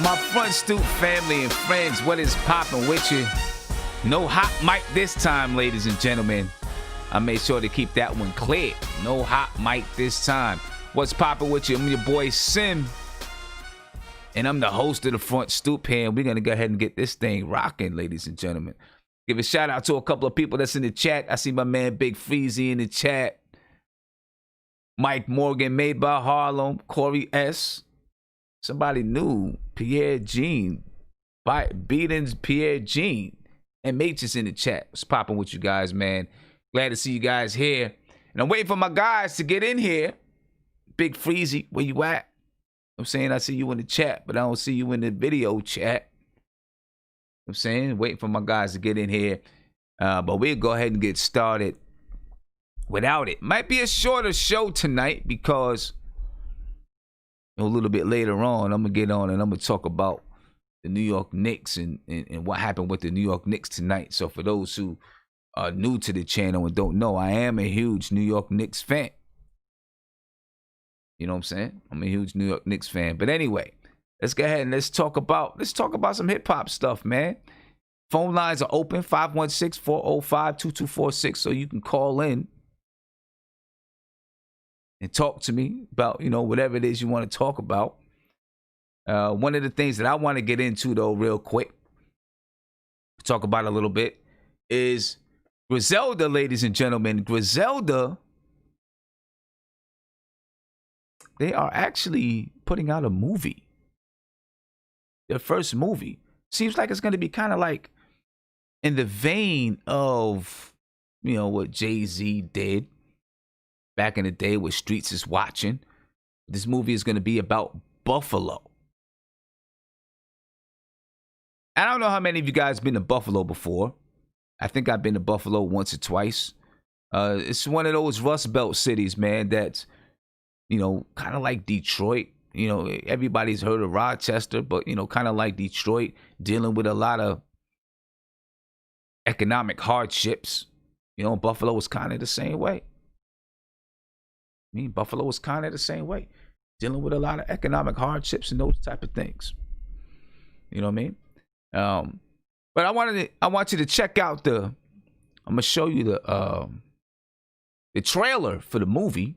My Front Stoop family and friends, what is poppin' with you? No hot mic this time, ladies and gentlemen. I made sure to keep that one clear. No hot mic this time. What's poppin' with you? I'm your boy Sim. And I'm the host of the Front Stoop here. And we're going to go ahead and get this thing rocking, ladies and gentlemen. Give a shout out to a couple of people that's in the chat. I see my man Big Freezy in the chat. Mike Morgan, Made by Harlem. Corey S. Somebody new. Pierre Jean. Beatins Pierre Jean. And Mate is in the chat. What's popping with you guys, man? Glad to see you guys here. And I'm waiting for my guys to get in here. Big Freezy, where you at? I'm saying I see you in the chat, but I don't see you in the video chat. I'm saying waiting for my guys to get in here. But we'll go ahead and get started without it. Might be a shorter show tonight because a little bit later on, I'm going to get on and I'm going to talk about the New York Knicks and what happened with the New York Knicks tonight. So for those who are new to the channel and don't know, I am a huge New York Knicks fan. You know what I'm saying? I'm a huge New York Knicks fan. But anyway, let's go ahead and let's talk about some hip hop stuff, man. Phone lines are open, 516-405-2246, so you can call in and talk to me about, whatever it is you want to talk about. One of the things that I want to get into, though, real quick, talk about a little bit, is Griselda, ladies and gentlemen. Griselda, they are actually putting out a movie. Their first movie. Seems like it's going to be kind of like in the vein of, what Jay-Z did back in the day with Streets is Watching. This movie is going to be about Buffalo. I don't know how many of you guys been to Buffalo before. I think I've been to Buffalo once or twice. It's one of those Rust Belt cities, man, that's, kind of like Detroit. Everybody's heard of Rochester, but, kind of like Detroit, dealing with a lot of economic hardships. Buffalo was kind of the same way. Buffalo was kind of the same way, dealing with a lot of economic hardships and those type of things. You know what I mean? But I want you to check out I'm gonna show you the trailer for the movie.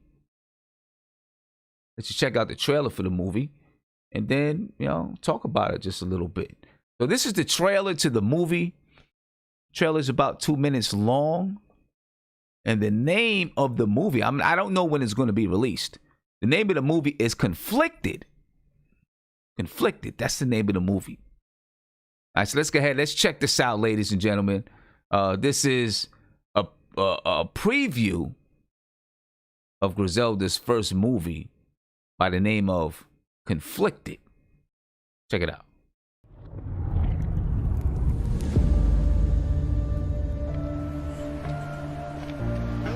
Let you check out the trailer for the movie and then, talk about it just a little bit. So this is the trailer to the movie. Trailer is about 2 minutes long. And the name of the movie, I don't know when it's going to be released. The name of the movie is Conflicted. Conflicted, that's the name of the movie. All right, so let's go ahead. Let's check this out, ladies and gentlemen. This is a preview of Griselda's first movie by the name of Conflicted. Check it out.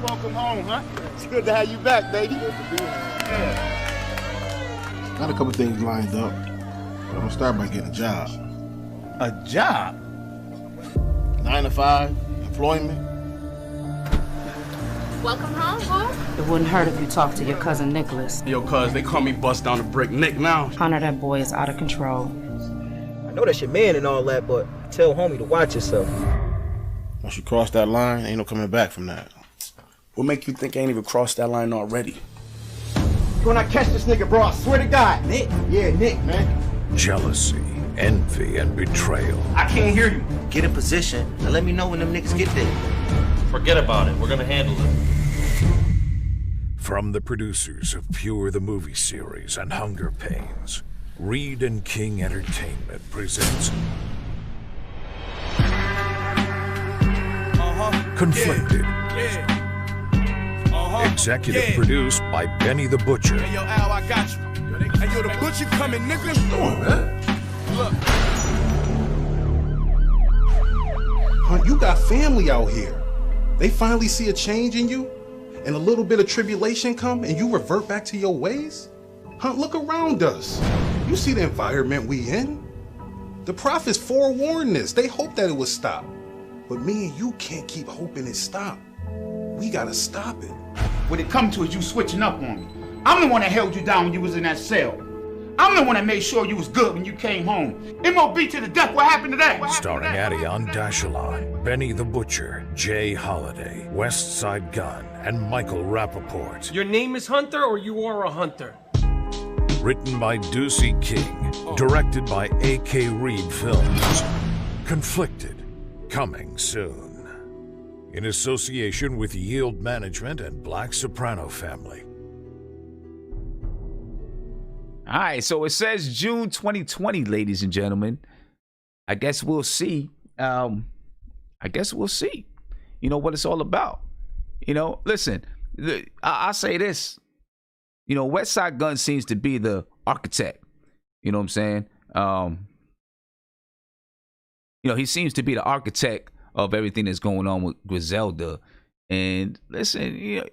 Welcome home, huh? It's good to have you back, baby. Good to be here. Yeah. Got a couple things lined up, but I'm gonna start by getting a job. A job? 9 to 5, employment. Welcome home, huh? It wouldn't hurt if you talked to your cousin Nicholas. Yo, cuz, they call me Bust Down the Brick Nick now. Hunter, that boy is out of control. I know that's your man and all that, but tell homie to watch yourself. Once you cross that line, ain't no coming back from that. What make you think I ain't even crossed that line already? When I catch this nigga, bro, I swear to God. Nick? Yeah, Nick, man. Jealousy, envy, and betrayal. I can't hear you. Get in position and let me know when them niggas get there. Forget about it. We're gonna handle it. From the producers of Pure the Movie Series and Hunger Pains, Reed and King Entertainment presents Conflicted. Executive produced by Benny the Butcher. Hey, yo, Al, I got you. Hey, yo, the butcher coming, nigga. Come on, man. Look. Hunt, you got family out here. They finally see a change in you, and a little bit of tribulation come, and you revert back to your ways? Hunt, look around us. You see the environment we in? The prophets forewarned this. They hoped that it would stop. But me and you can't keep hoping it stop. We gotta stop it. What it come to is you switching up on me. I'm the one that held you down when you was in that cell. I'm the one that made sure you was good when you came home. MOB to the death, what happened today? Starring Adion Dashalon, Benny the Butcher, Jay Holiday, West Side Gun, and Michael Rappaport. Your name is Hunter or you are a hunter? Written by Ducey King, directed by A.K. Reed Films. Conflicted, coming soon. In association with Yield Management and Black Soprano Family. All right, so it says June 2020, ladies and gentlemen. I guess we'll see. I guess we'll see. You know what it's all about. You know, listen, I'll say this. You know, West Side Gun seems to be the architect. You know what I'm saying? You know, he seems to be the architect of everything that's going on with Griselda. And listen, you know,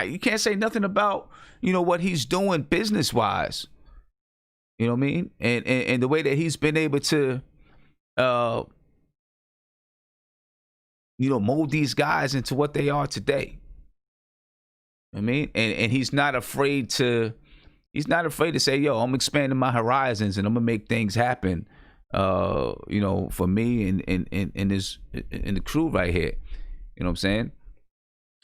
you can't say nothing about, you know, what he's doing business wise. You know what I mean? And the way that he's been able to you know, mold these guys into what they are today. I mean, and he's not afraid to say, yo, I'm expanding my horizons and I'm gonna make things happen, you know, for me and the crew right here. You know what I'm saying?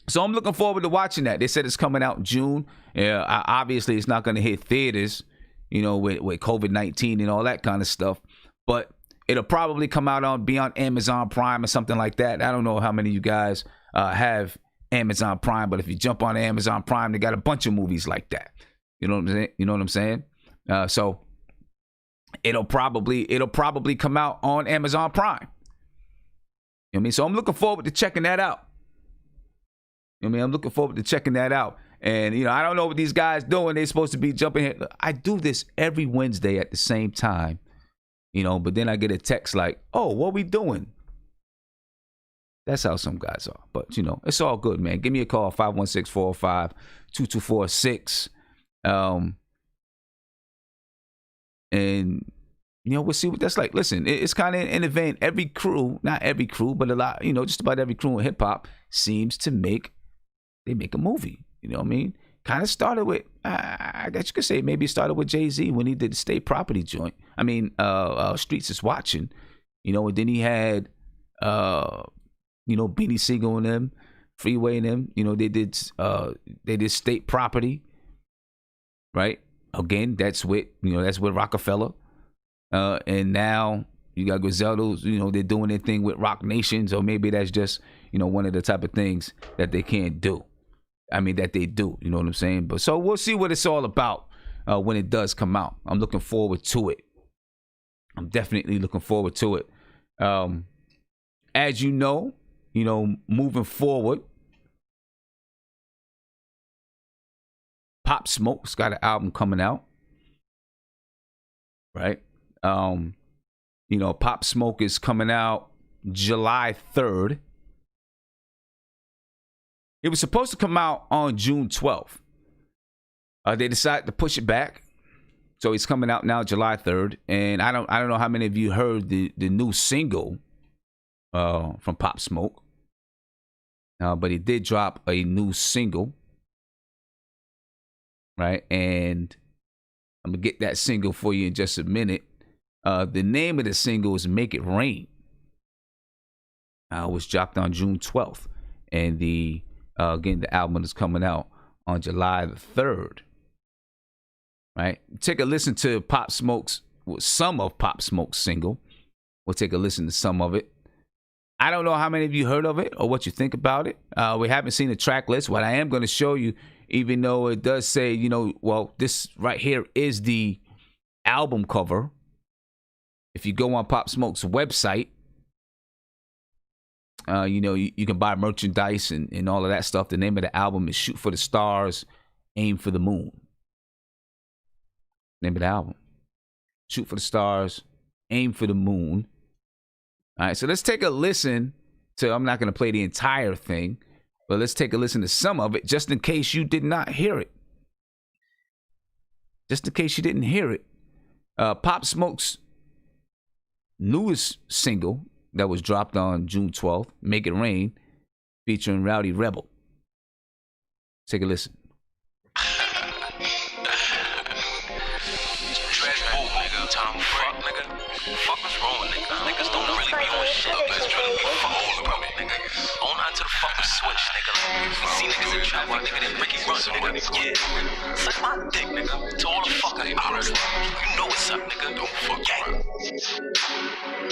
So I'm looking forward to watching that. They said it's coming out in June. Obviously, it's not going to hit theaters, you know, with COVID-19 and all that kind of stuff. But it'll probably come out be on Amazon Prime or something like that. I don't know how many of you guys have Amazon Prime, but if you jump on Amazon Prime, they got a bunch of movies like that. You know what I'm saying? You know what I'm saying? So it'll probably come out on Amazon Prime. You know what I mean? So I'm looking forward to checking that out. I mean, I'm looking forward to checking that out. And, you know, I don't know what these guys doing. They're supposed to be jumping here. I do this every Wednesday at the same time, you know, but then I get a text like, oh, what we doing? That's how some guys are. But, you know, it's all good, man. Give me a call, 516-405-2246. And, you know, we'll see what that's like. Listen, it's kind of an event. Every crew, not every crew, but a lot, you know, just about every crew in hip hop seems to make a movie. You know what I mean? Kind of started with, I guess you could say maybe it started with Jay-Z when he did the State Property joint. I mean, Streets is Watching, you know, and then he had, you know, Beanie Siegel and them, Freeway and them, you know, they did State Property, right? Again, that's with Rockefeller. And now you got Griselda, you know, they're doing their thing with Rock Nations, or maybe that's just, you know, one of the type of things that they can't do. I mean, that they do, you know what I'm saying? But so we'll see what it's all about when it does come out. I'm looking forward to it. I'm definitely looking forward to it. As you know, moving forward, Pop Smoke's got an album coming out, right? You know, Pop Smoke is coming out July 3rd. It was supposed to come out on June 12th. They decided to push it back. So it's coming out now July 3rd. And I don't know how many of you heard the new single from Pop Smoke. But he did drop a new single. Right? And I'm going to get that single for you in just a minute. The name of the single is Make It Rain. It was dropped on June 12th. And again, the album is coming out on July the 3rd. Right? Take a listen to some of Pop Smoke's single. We'll take a listen to some of it. I don't know how many of you heard of it or what you think about it. We haven't seen the track list. What I am going to show you, even though it does say, you know, well, this right here is the album cover. If you go on Pop Smoke's website, you know, you can buy merchandise and all of that stuff. The name of the album is Shoot for the Stars, Aim for the Moon. Name of the album. Shoot for the Stars, Aim for the Moon. All right, so let's take a listen to, I'm not going to play the entire thing, but let's take a listen to some of it just in case you did not hear it. Just in case you didn't hear it. Pop Smoke's newest single that was dropped on June 12th, Make It Rain, featuring Rowdy Rebel. Take a listen. fuck with Switch, nigga. We see niggas in trap, my nigga, then Ricky run, nigga. Yeah. Suck my dick, nigga. To all the fuck I heard. You know what's up, nigga. Don't fuck gang.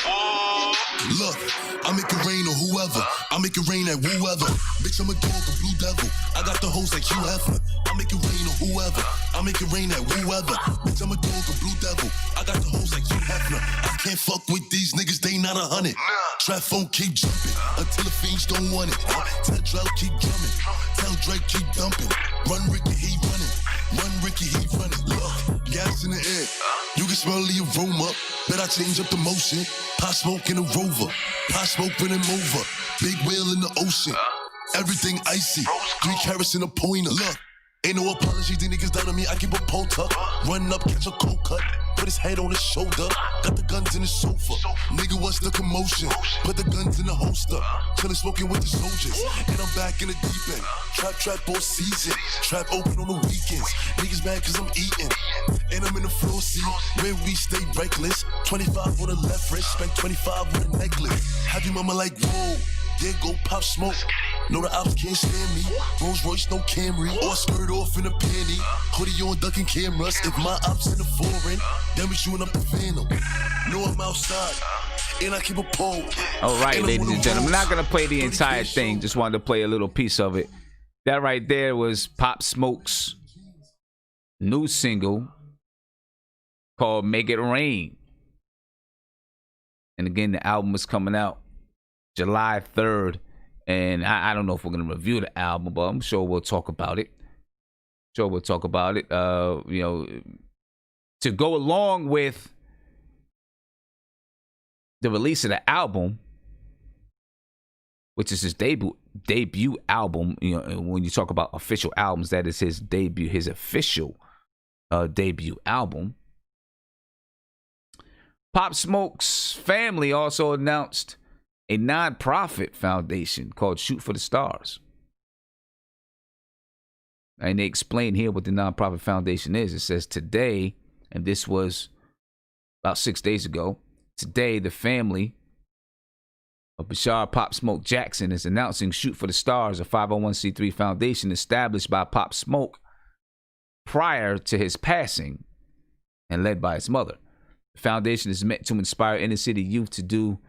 Whoa. Look, I make it rain on whoever. I make it rain at whoever. Bitch, I'm a dog, a blue devil. I got the hoes like Hugh Hefner. I make it rain on whoever. I make it rain at whoever. Bitch, I'm a dog, a blue devil. I got the hoes like Hugh Hefner. I can't fuck with these niggas, they not 100. Trap phone keep jumping until the fiends don't want it. Tell Drell keep drumming. Tell Drake keep dumping. Run Ricky, he running. Run Ricky, he running. Look, gas in the air. You can smell the aroma. Bet I change up the motion. Pot smoke in a Rover. Pot smoke when I'm over. Big whale in the ocean. Everything icy. 3 carats in a pointer. Look, ain't no apology. These niggas down on me. I keep a pole tuck. Run up, catch a cold cut. Put his head on his shoulder. Got the guns in the sofa. Nigga, what's the commotion? Put the guns in the holster. Chillin' smoking with the soldiers. And I'm back in the deep end. Trap all season. Trap open on the weekends. Niggas mad cause I'm eating. And I'm in the floor seat. Where we stay reckless. 25 on the left wrist. Spent 25 on the necklace. Have your mama like, whoa. There go Pop Smoke. No, the ops can't stand me. Rolls Royce, no Camry. Or skirt off in a panty. Hoodie on ducking cameras. If my ops in the foreign, then we shooting up the Phantom. No, I'm outside. And I keep a pole. All right, ladies and gentlemen. I'm not going to play the entire thing. Just wanted to play a little piece of it. That right there was Pop Smoke's new single called Make It Rain. And again, the album is coming out July 3rd. And I don't know if we're going to review the album, but I'm sure we'll talk about it. You know, to go along with the release of the album, which is his debut album. You know, when you talk about official albums, that is his debut, his official debut album. Pop Smoke's family also announced a non-profit foundation called Shoot for the Stars. And they explain here what the non-profit foundation is. It says today, and this was about 6 days ago, today the family of Bashar Pop Smoke Jackson is announcing Shoot for the Stars, a 501c3 foundation established by Pop Smoke prior to his passing and led by his mother. The foundation is meant to inspire inner city youth to do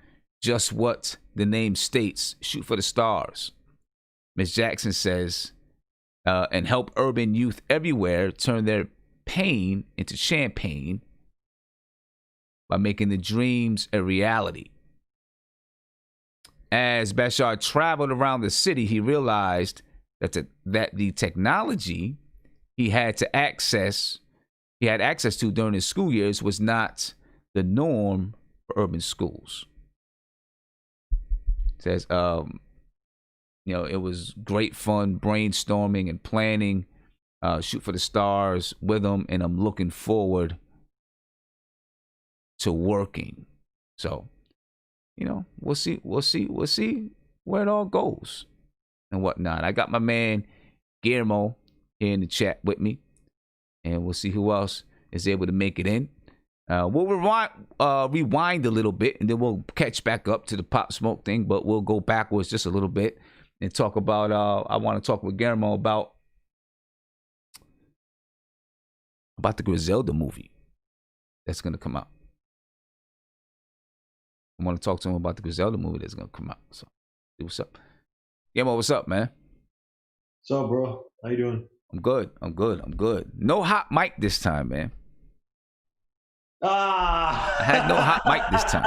just what the name states, shoot for the stars. Ms. Jackson says, and help urban youth everywhere turn their pain into champagne by making the dreams a reality. As Bashar traveled around the city, he realized that the technology he had access to during his school years was not the norm for urban schools. Says, you know, it was great fun brainstorming and planning Shoot for the Stars with him, and I'm looking forward to working. So, you know, we'll see where it all goes and whatnot. I got my man Guillermo here in the chat with me, and we'll see who else is able to make it in. We'll rewind a little bit, and then we'll catch back up to the Pop Smoke thing, but we'll go backwards just a little bit and talk about, I want to talk with Guillermo about the Griselda movie that's going to come out. I want to talk to him about the Griselda movie that's going to come out. So, see what's up. Guillermo, what's up, man? What's up, bro? How you doing? I'm good. No hot mic this time, man. I had no hot mic this time.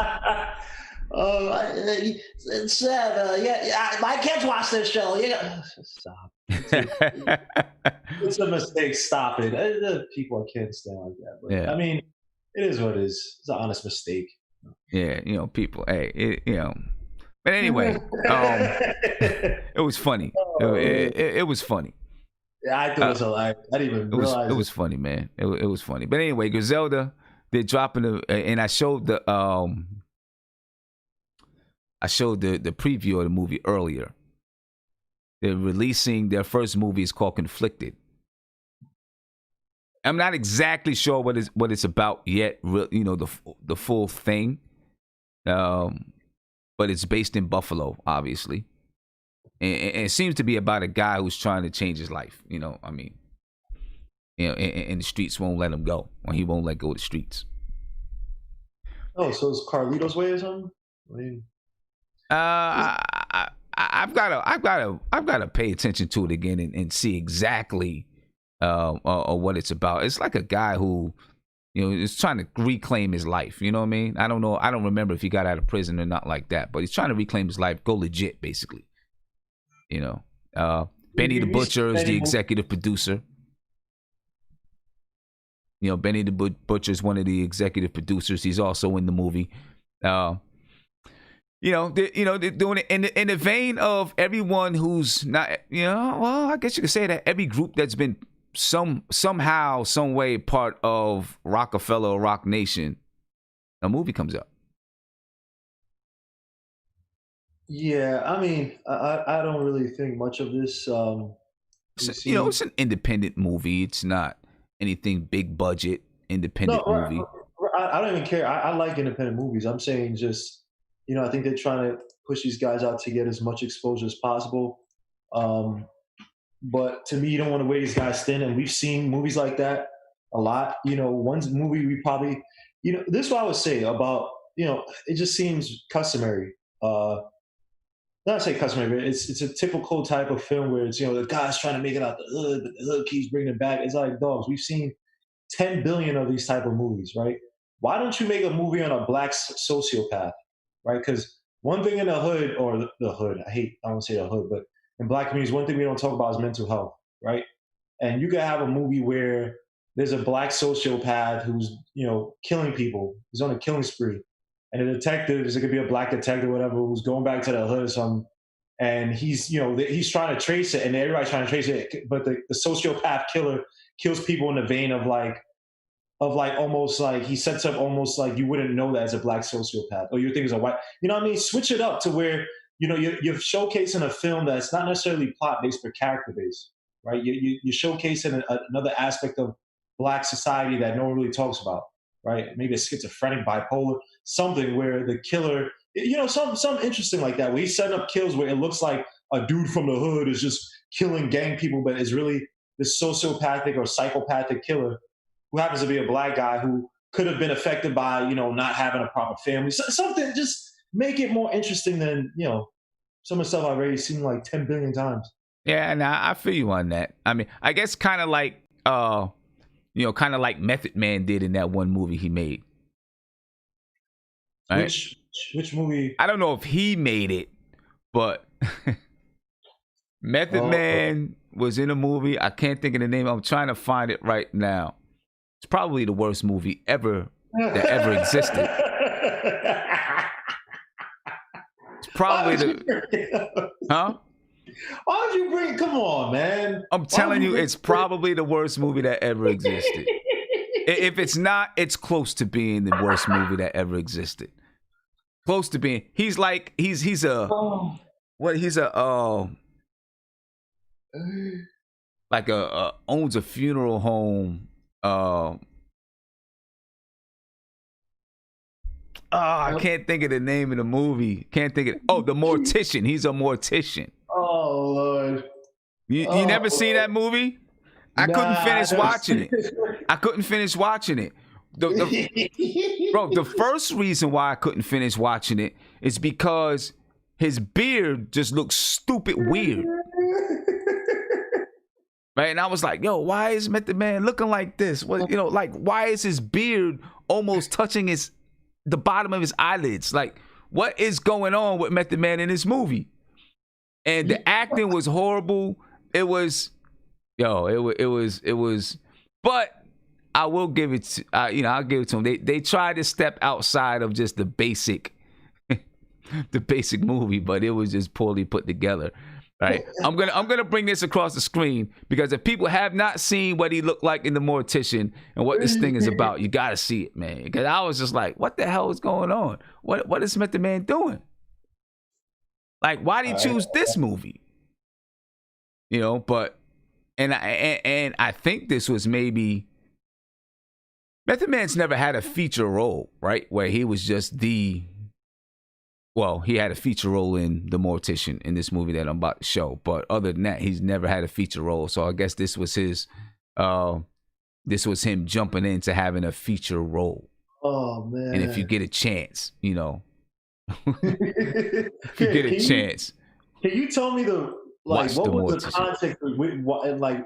It's sad. My kids watch this show. Stop. It's a mistake. Stop it. People can't stand like that. But, yeah. I mean, it is what it is. It's an honest mistake. Yeah, you know, people. Hey, you know. But anyway, it was funny. It was funny. Yeah, I thought it was hilarious. I didn't even realize it was funny, man. It was funny. But anyway, Griselda. They're dropping and I showed the preview of the movie earlier. They're releasing their first movie. It's called Conflicted. I'm not exactly sure what it's about yet. You know, the full thing. But it's based in Buffalo, obviously. and it seems to be about a guy who's trying to change his life. You know, I mean, you know, and the streets won't let him go, or he won't let go of the streets. Oh, so it's Carlito's Way or something? I mean, I've gotta pay attention to it again and see exactly what it's about. It's like a guy who, you know, is trying to reclaim his life. You know what I mean? I don't know. I don't remember if he got out of prison or not like that, but he's trying to reclaim his life, go legit, basically. You know, Benny the Butcher is the executive producer. You know, Benny the Butcher is one of the executive producers. He's also in the movie. You know, they're doing it in the vein of everyone who's not. You know, well, I guess you could say that every group that's been somehow, some way part of Rockefeller or Rock Nation, a movie comes up. Yeah, I mean, I don't really think much of this. You know, it's an independent movie. It's not anything big budget independent movie. I don't even care. I like independent movies. I'm saying just, you know, I think they're trying to push these guys out to get as much exposure as possible. But to me, you don't want to wear these guys thin. And we've seen movies like that a lot. You know, one movie we probably, you know, this is what I would say about, you know, it just seems customary. Not say customary, but it's a typical type of film where it's, you know, the guy's trying to make it out the hood, but the hood keeps bringing it back. It's like, dogs, we've seen 10 billion of these type of movies, right? Why don't you make a movie on a black sociopath, right? Because one thing in the hood, or the hood, I don't say the hood, but in black communities, one thing we don't talk about is mental health, right? And you could have a movie where there's a black sociopath who's, you know, killing people. He's on a killing spree. And a detective, it could be a black detective or whatever, who's going back to the hood or something. And he's, you know, he's trying to trace it, and everybody's trying to trace it. But the sociopath killer kills people in the vein of almost like he sets up almost like you wouldn't know that as a black sociopath, or you think it's a white. You know what I mean? Switch it up to where, you know, you're showcasing a film that's not necessarily plot based but character based, right? You're showcasing another aspect of black society that no one really talks about, right? Maybe a schizophrenic, bipolar, something where the killer, you know, something interesting like that, where he's setting up kills where it looks like a dude from the hood is just killing gang people, but is really this sociopathic or psychopathic killer who happens to be a black guy who could have been affected by, you know, not having a proper family. Something, just make it more interesting than, you know, some of the stuff I've already seen like 10 billion times. Yeah, and I feel you on that. I mean, I guess kind of like, you know, kind of like Method Man did in that one movie he made. Right? Which movie? I don't know if he made it, but Method Man was in a movie. I can't think of the name. I'm trying to find it right now. It's probably the worst movie ever that ever existed. It's probably huh? Why'd you bring? Come on, man. I'm telling you, it's probably the worst movie that ever existed. If it's not, it's close to being the worst movie that ever existed. Close to being. He's like he's a like owns a funeral home. I can't think of the name of the movie. Can't think of it. Oh, The Mortician. He's a mortician. Oh Lord. You never seen that movie? I couldn't finish watching it. I couldn't finish watching it. Bro, the first reason why I couldn't finish watching it is because his beard just looks stupid weird. Right? And I was like, yo, why is Method Man looking like this? What, you know, like, why is his beard almost touching the bottom of his eyelids? Like, what is going on with Method Man in this movie? And the acting was horrible. It was, but I will give it to, I'll give it to them. They tried to step outside of just the basic movie, but it was just poorly put together. Right? I'm gonna bring this across the screen because if people have not seen what he looked like in The Mortician and what this thing is about, you gotta see it, man. Because I was just like, what the hell is going on? What is Method Man doing? Like, why did he choose this movie? You know, but and I think this was maybe Method Man's never had a feature role, right? Where he was just the Well, he had a feature role in The Mortician in this movie that I'm about to show. But other than that, he's never had a feature role. So I guess this was him jumping into having a feature role. Oh man! And if you get a chance, if you get a chance, can you tell me what was the context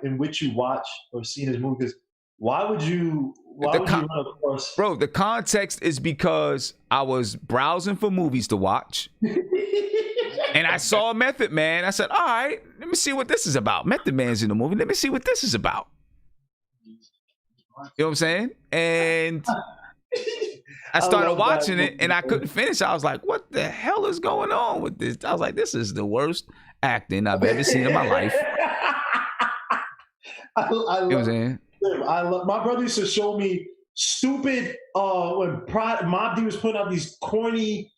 in which you watch or seen his movie? Because why would you run across? Bro, the context is because I was browsing for movies to watch. And I saw Method Man. I said, all right, let me see what this is about. Method Man's in the movie. Let me see what this is about. You know what I'm saying? And I started watching it, and I couldn't finish. I was like, what the hell is going on with this? I was like, this is the worst acting I've ever seen in my life. I You know what I'm saying? My brother used to show me stupid when Mob D was putting out these corny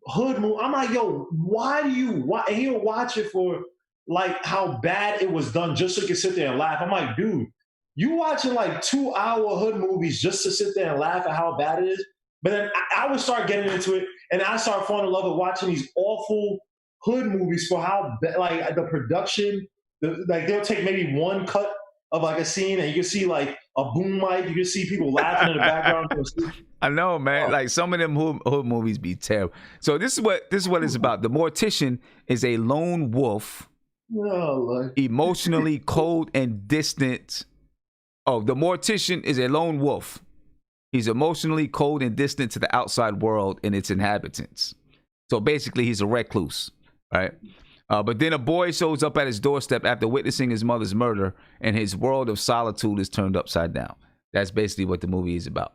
hood movies. I'm like, yo, why do you watch? And he'll watch it for like how bad it was done just so he can sit there and laugh. I'm like, dude, you watching like 2-hour hood movies just to sit there and laugh at how bad it is? But then I would start getting into it, and I started falling in love with watching these awful hood movies for how like the production, like they'll take maybe one cut of like a scene, and you can see like a boom mic, you can see people laughing in the background. I know, man. Like some of them hood movies be terrible. So this is what it's about. The Mortician is a lone wolf, emotionally cold and distant. Oh, the Mortician is a lone wolf. He's emotionally cold and distant to the outside world and its inhabitants. So basically, he's a recluse, right? But then a boy shows up at his doorstep after witnessing his mother's murder, and his world of solitude is turned upside down. That's basically what the movie is about,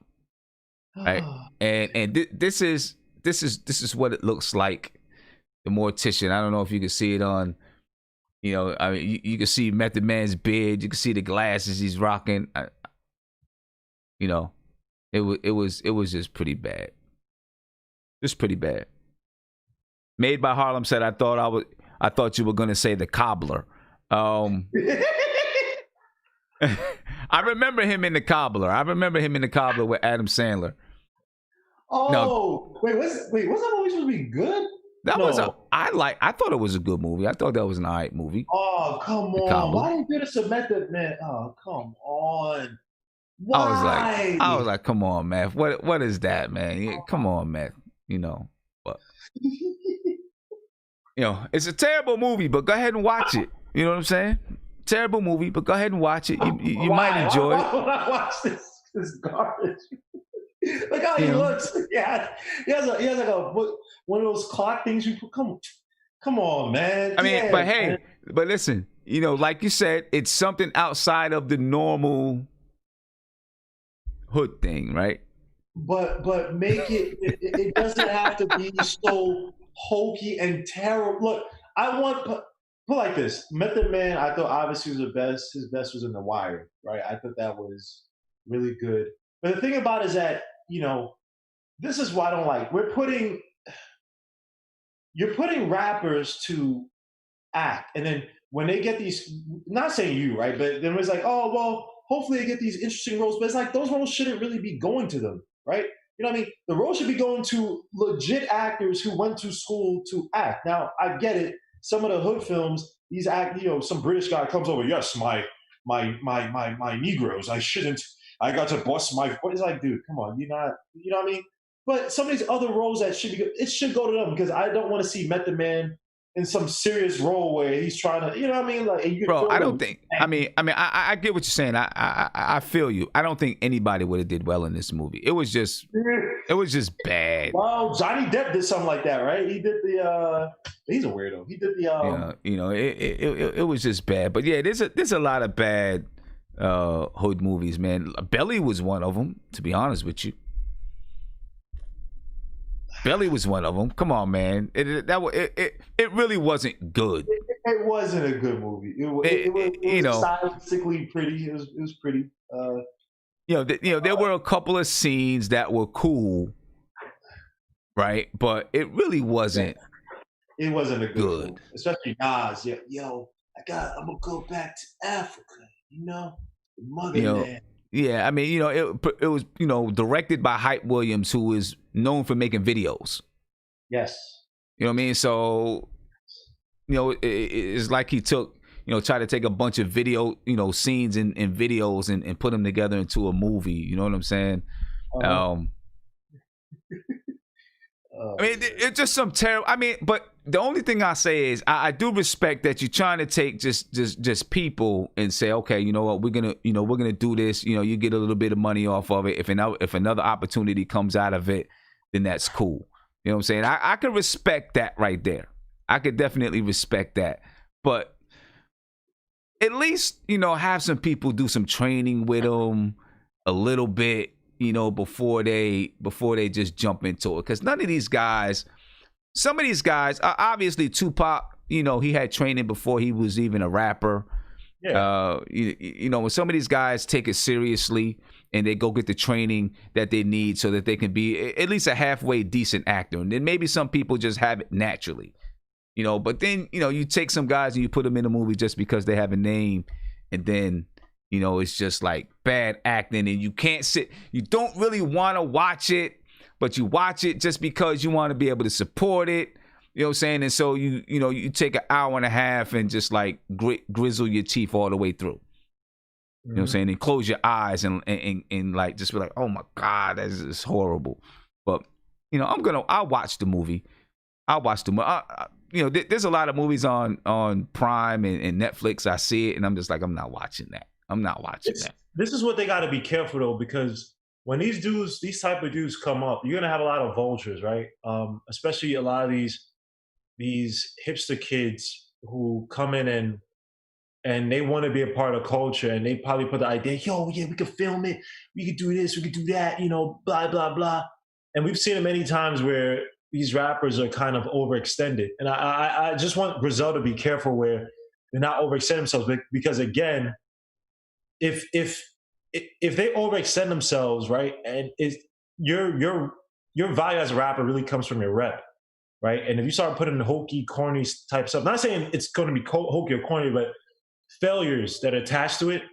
right? And this is what it looks like. The Mortician. I don't know if you can see it on. I mean, you can see Method Man's beard. You can see the glasses he's rocking. It was just pretty bad. Just pretty bad. Made by Harlem said, I thought you were gonna say The Cobbler. I remember him in The Cobbler. With Adam Sandler. Wait, was that movie supposed to be good? I thought it was a good movie. I thought that was an alright movie. Oh, come on. Why did you do this to Method Man? Oh, come on. Why? I was like, come on, man. What is that, man? Come on, man. But it's a terrible movie, but go ahead and watch it. You know what I'm saying? Terrible movie, but go ahead and watch it. You might enjoy it. When I watch this garbage. Look how he looks. Yeah, he has like one of those clock things you put. Come on, man. I mean, but hey, but listen, like you said, it's something outside of the normal hood thing, right? But make it doesn't have to be so hokey and terrible. Look, I want put like this. Method Man, I thought obviously was the best. His best was in The Wire, right? I thought that was really good. But the thing about it is that, this is why I don't like. You're putting rappers to act, and then when they get these, not saying you, right? But then it's like, oh well, hopefully they get these interesting roles. But it's like those roles shouldn't really be going to them, right? You know what I mean? The role should be going to legit actors who went to school to act. Now, I get it. Some of the hood films, some British guy comes over. Yes, my Negroes. I got to bust my. What is like, dude? Come on, you know what I mean? But some of these other roles that should be good, it should go to them because I don't want to see Method Man in some serious role where he's trying to, you know what I mean? Like, bro, I don't think. I mean, I get what you're saying. I feel you. I don't think anybody would have did well in this movie. It was just bad. Well, Johnny Depp did something like that, right? He did the. He's a weirdo. He did the. It was just bad. But yeah, there's a lot of bad hood movies, man. Belly was one of them. To be honest with you. Belly was one of them. Come on, man. It really wasn't good. It wasn't a good movie. It was stylistically pretty. It was pretty. There were a couple of scenes that were cool, right? But it really wasn't. It wasn't a good movie. Especially Nas. I'm gonna go back to Africa. The motherland. Yeah, I mean, it was, directed by Hype Williams, who is known for making videos. Yes. You know what I mean? So, it's like he took, tried to take a bunch of video, scenes and videos and put them together into a movie. You know what I'm saying? I mean, it's just some terrible. I mean, but the only thing I say is I do respect that you're trying to take just people and say, okay, you know what, we're gonna do this. You get a little bit of money off of it. If another opportunity comes out of it, then that's cool. You know what I'm saying? I can respect that right there. I could definitely respect that. But at least, have some people do some training with them a little bit, before they just jump into it. Because none of these guys, some of these guys, obviously Tupac, he had training before he was even a rapper. Yeah. When some of these guys take it seriously and they go get the training that they need so that they can be at least a halfway decent actor. And then maybe some people just have it naturally, but then, you take some guys and you put them in a movie just because they have a name, and then, it's just like bad acting, and you don't really want to watch it, but you watch it just because you want to be able to support it. You know what I'm saying? And so you take an hour and a half and just like grizzle your teeth all the way through. You know what I'm saying? And close your eyes and like just be like, oh my God, that is horrible. But I'll watch the movie. There's a lot of movies on Prime and Netflix. I see it and I'm just like, I'm not watching that. This is what they got to be careful though, because when these type of dudes come up, you're gonna have a lot of vultures, right? Especially a lot of these hipster kids who come in and they want to be a part of culture, and they probably put the idea, yo, yeah, we could film it, we could do this, we could do that, blah blah blah. And we've seen it many times where these rappers are kind of overextended, and I just want Griselda to be careful where they're not overextending themselves, because again, if they overextend themselves, right, and your value as a rapper really comes from your rep, right? And if you start putting hokey, corny type stuff, not saying it's going to be hokey or corny, but failures that are attached to it,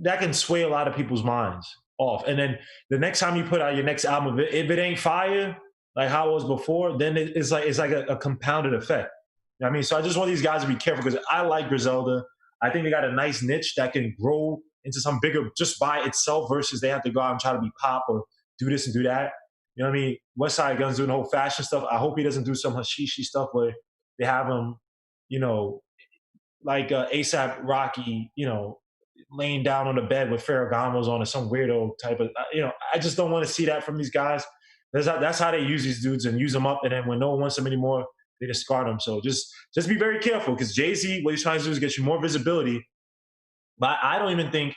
that can sway a lot of people's minds off. And then the next time you put out your next album, if it ain't fire like how it was before, then it's like a compounded effect. You know what I mean? So I just want these guys to be careful, because I like Griselda. I think they got a nice niche that can grow into something bigger just by itself, versus they have to go out and try to be pop or do this and do that. You know what I mean? Westside Gunn's doing the whole fashion stuff. I hope he doesn't do some hashishi stuff where they have him, like ASAP Rocky, laying down on the bed with Ferragamo's on, or some weirdo type of, I just don't want to see that from these guys. That's how they use these dudes and use them up. And then when no one wants them anymore, they discard them. So just be very careful, because Jay-Z, what he's trying to do is get you more visibility. But I don't even think,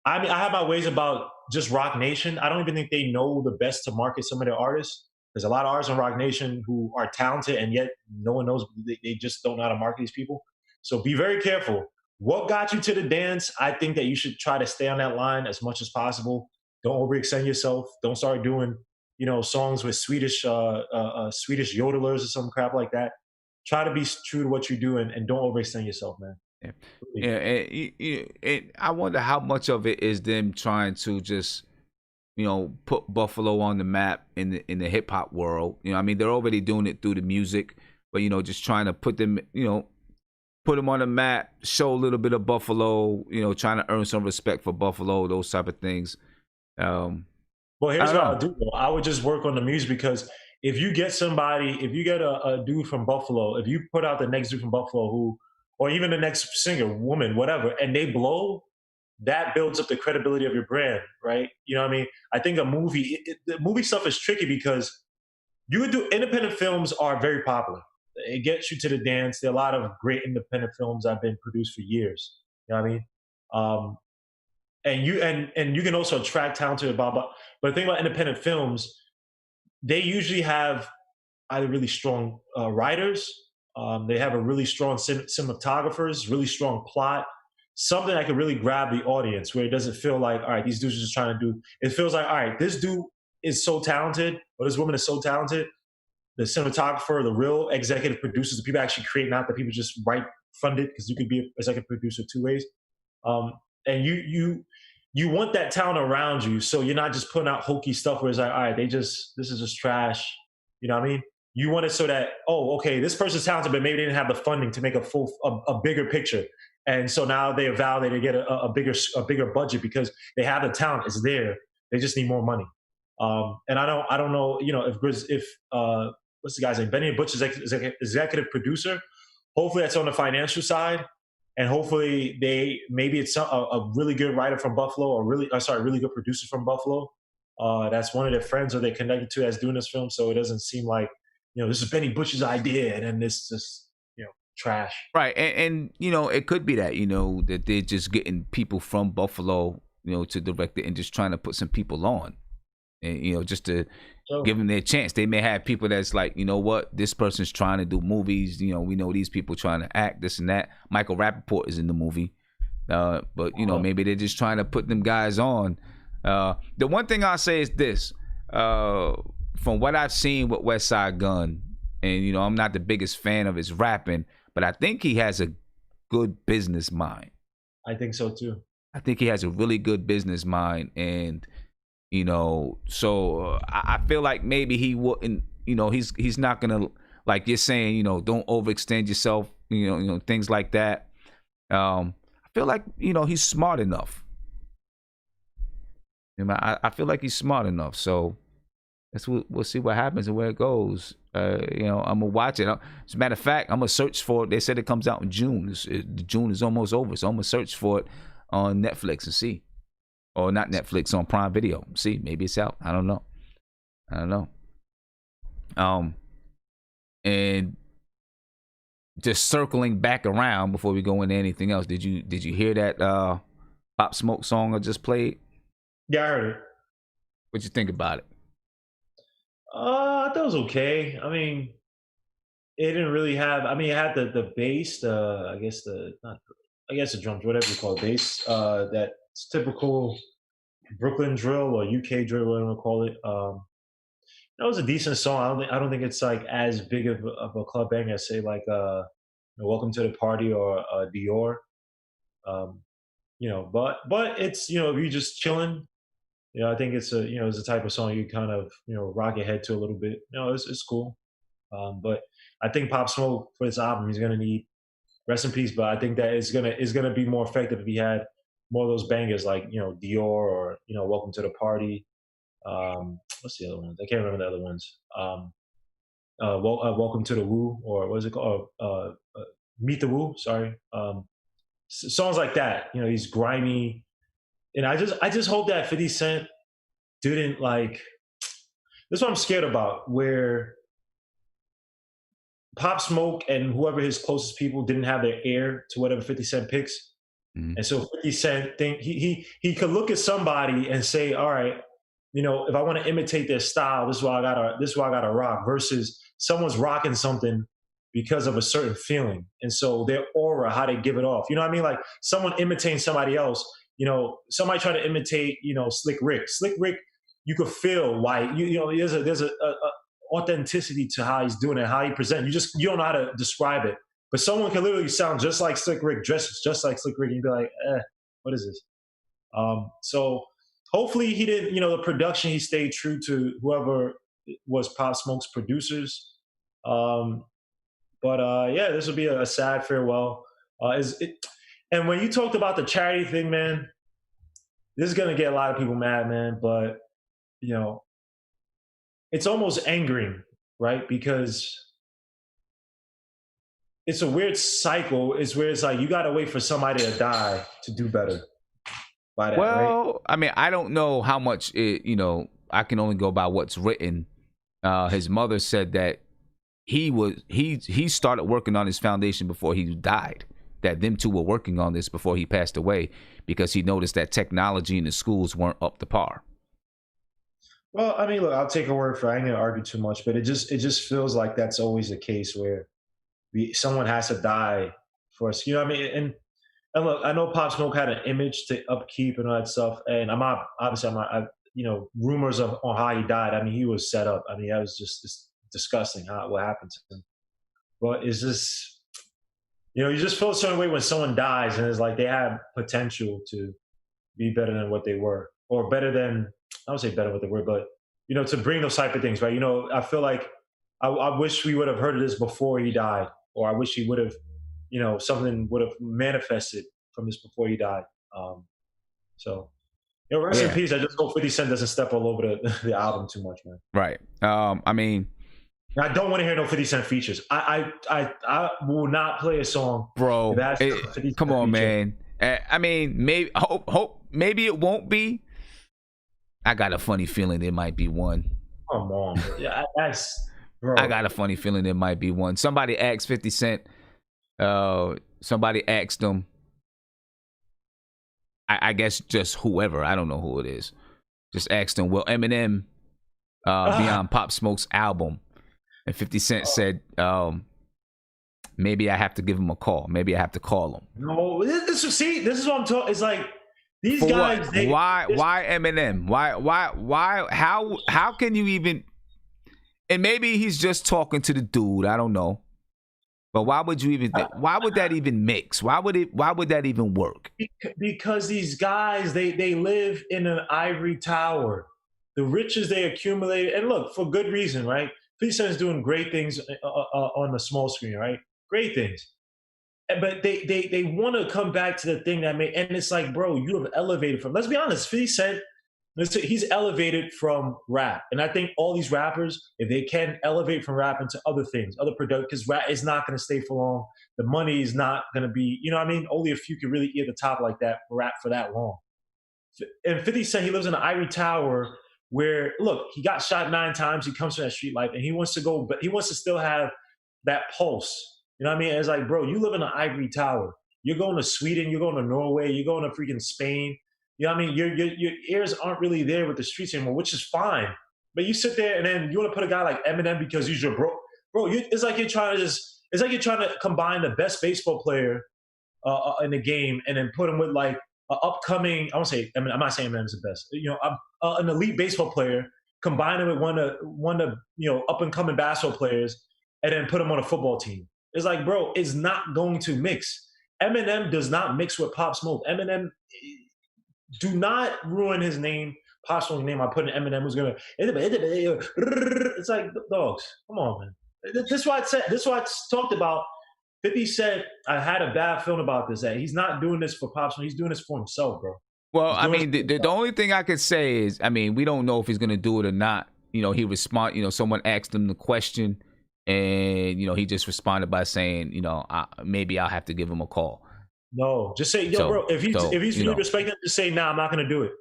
I have my ways about just Rock Nation. I don't even think they know the best to market some of their artists. There's a lot of artists on Rock Nation who are talented, and yet no one knows, they just don't know how to market these people. So be very careful. What got you to the dance? I think that you should try to stay on that line as much as possible. Don't overextend yourself. Don't start doing songs with Swedish yodelers or some crap like that. Try to be true to what you do, and don't overextend yourself, man. And I wonder how much of it is them trying to just, put Buffalo on the map in the hip hop world. I mean, they're already doing it through the music, but just trying to put them, put them on the map, show a little bit of Buffalo, trying to earn some respect for Buffalo, those type of things. Well, here's what I would do. I would just work on the music, because if you get a dude from Buffalo, if you put out the next dude from Buffalo or even the next singer, woman, whatever, and they blow, that builds up the credibility of your brand, right? You know what I mean? I think the movie stuff is tricky, because you would do, independent films are very popular. It gets you to the dance. There are a lot of great independent films that have been produced for years. You know what I mean? And you can also attract talented but the thing about independent films, they usually have either really strong writers, they have a really strong cinematographers, really strong plot, something that can really grab the audience, where it doesn't feel like, all right, these dudes are just trying to do. It feels like, all right, this dude is so talented, or this woman is so talented. The cinematographer, the real executive producers, the people actually create, not the people just fund it, because you could be an executive producer two ways. And you want that talent around you, so you're not just putting out hokey stuff where it's like, all right, this is just trash. You know what I mean? You want it so that, oh, okay, this person's talented, but maybe they didn't have the funding to make a bigger picture. And so now they evaluate to get a bigger budget because they have the talent, it's there. They just need more money. And I don't know, if what's the guy's name? Benny Butch is executive producer. Hopefully that's on the financial side. And hopefully maybe it's a really good writer from Buffalo or really good producer from Buffalo. That's one of their friends or they're connected to that's doing this film. So it doesn't seem like, this is Benny Butch's idea and then this just, trash. Right. And it could be that, that they're just getting people from Buffalo, to direct it and just trying to put some people on. And, just to give them their chance. They may have people that's like, you know what, this person's trying to do movies. We know these people trying to act, this and that. Michael Rappaport is in the movie. But, maybe they're just trying to put them guys on. The one thing I'll say is this. From what I've seen with West Side Gun, and, I'm not the biggest fan of his rapping, but I think he has a good business mind. I think so, too. I think he has a really good business mind. And, so I feel like maybe he wouldn't, he's not going to, like you're saying, don't overextend yourself, things like that. I feel like, he's smart enough. I feel like he's smart enough. So we'll see what happens and where it goes. I'm going to watch it. As a matter of fact, I'm going to search for it. They said it comes out in June. June is almost over. So I'm going to search for it on Netflix and see. Or not Netflix, on Prime Video. See, maybe it's out. I don't know. And just circling back around before we go into anything else, did you hear that Pop Smoke song I just played? Yeah, I heard it. What'd you think about it? I thought it was okay. I mean, it didn't really have. I mean, it had the bass, the drums, whatever you call it, bass. That's typical Brooklyn drill or UK drill, whatever you call it. That was a decent song. I don't think it's like as big of a club banger as say like Welcome to the Party or Dior. But it's if you're just chilling. I think it's it's a type of song you kind of, rock your head to a little bit. It's cool. But I think Pop Smoke for this album, he's going to need rest in peace. But I think that it's going to be more effective if he had more of those bangers like, Dior or, Welcome to the Party. What's the other ones? I can't remember the other ones. Welcome to the Woo, or what is it called? Meet the Woo, sorry. Songs like that, he's grimy. And I just hope that 50 Cent didn't like. This is what I'm scared about, where Pop Smoke and whoever his closest people didn't have their ear to whatever 50 Cent picks. Mm-hmm. And so 50 Cent think he could look at somebody and say, all right, if I want to imitate their style, this is why I gotta rock, versus someone's rocking something because of a certain feeling. And so their aura, how they give it off. You know what I mean? Like someone imitating somebody else. Somebody try to imitate, Slick Rick. Slick Rick, you could feel why, there's a authenticity to how he's doing it, how he presents. You don't know how to describe it. But someone can literally sound just like Slick Rick, dress just like Slick Rick, and you'd be like, what is this? So hopefully he didn't, the production, he stayed true to whoever was Pop Smoke's producers. This will be a sad farewell. And when you talked about the charity thing, man, this is going to get a lot of people mad, man. But, it's almost angering, right? Because it's a weird cycle. It's where it's like you got to wait for somebody to die to do better. By that, right? I mean, I don't know how much I can only go by what's written. His mother said that he started working on his foundation before he died. That them two were working on this before he passed away because he noticed that technology in the schools weren't up to par. Well, I mean, look, I'll take a word for it. I ain't gonna argue too much, but it just feels like that's always the case where someone has to die for us. You know what I mean? And look, I know Pop Smoke had an image to upkeep and all that stuff, and I'm not rumors on how he died. I mean, he was set up. I mean, that was just disgusting what happened to him. But it's just. You just feel a certain way when someone dies and it's like they have potential to be better than what they were, or better than, I would say better than what they were, but, to bring those type of things, right? I feel like I wish we would have heard of this before he died, or I wish he would have, something would have manifested from this before he died. So, rest in peace. I just hope 50 Cent doesn't step all over the album too much, man. Right. I mean, I don't want to hear no 50 Cent features. I will not play a song, bro. Come on, feature. man. I mean, maybe maybe it won't be. I got a funny feeling there might be one. Come on, yeah, that's. Bro. I got a funny feeling there might be one. Somebody asked 50 Cent. Somebody asked him. I guess just whoever. I don't know who it is. Just asked him, will Eminem be on Pop Smoke's album? And 50 Cent said, maybe I have to give him a call. Maybe I have to call him. No, this is what I'm talking. It's like these For guys. Why Eminem? Why? How can you even? And maybe he's just talking to the dude. I don't know. But why would you even? Why would that even mix? Why would that even work? Because these guys, they live in an ivory tower. The riches they accumulated, and look, for good reason, right? 50 Cent is doing great things on the small screen, right? Great things. But they want to come back to the thing that made, and it's like, bro, you have elevated from. Let's be honest, 50 Cent. He's elevated from rap. And I think all these rappers, if they can elevate from rap into other things, other product, because rap is not going to stay for long. The money is not going to be, you know what I mean? Only a few can really eat the top like that, rap for that long. And 50 Cent, he lives in an ivory tower where, look, he got shot 9 times. He comes from that street life and he wants to go, but he wants to still have that pulse. You know what I mean? It's like, bro, you live in an ivory tower. You're going to Sweden, you're going to Norway, you're going to freaking Spain. You know what I mean? Your ears aren't really there with the streets anymore, which is fine. But you sit there and then you want to put a guy like Eminem because he's your bro. Bro, it's like you're trying to combine the best baseball player in the game and then put him with like an upcoming. I won't say. I mean, I'm not saying Eminem's the best. An elite baseball player, combine him with one of up and coming basketball players, and then put him on a football team. It's like, bro, it's not going to mix. Eminem does not mix with Pop Smoke. Eminem. Do not ruin his name, Pop Smoke's name. I put in Eminem who's gonna. It's like, dogs. Come on, man. This is why I said. This is why I talked about. 50 Cent. I had a bad feeling about this. That he's not doing this for Pop Smoke. He's doing this for himself, bro. Well, I mean, the only thing I could say is, I mean, we don't know if he's gonna do it or not. He respond. Someone asked him the question, and he just responded by saying, maybe I'll have to give him a call. No, just say, bro. If he's really respecting it, just say, nah, I'm not gonna do it.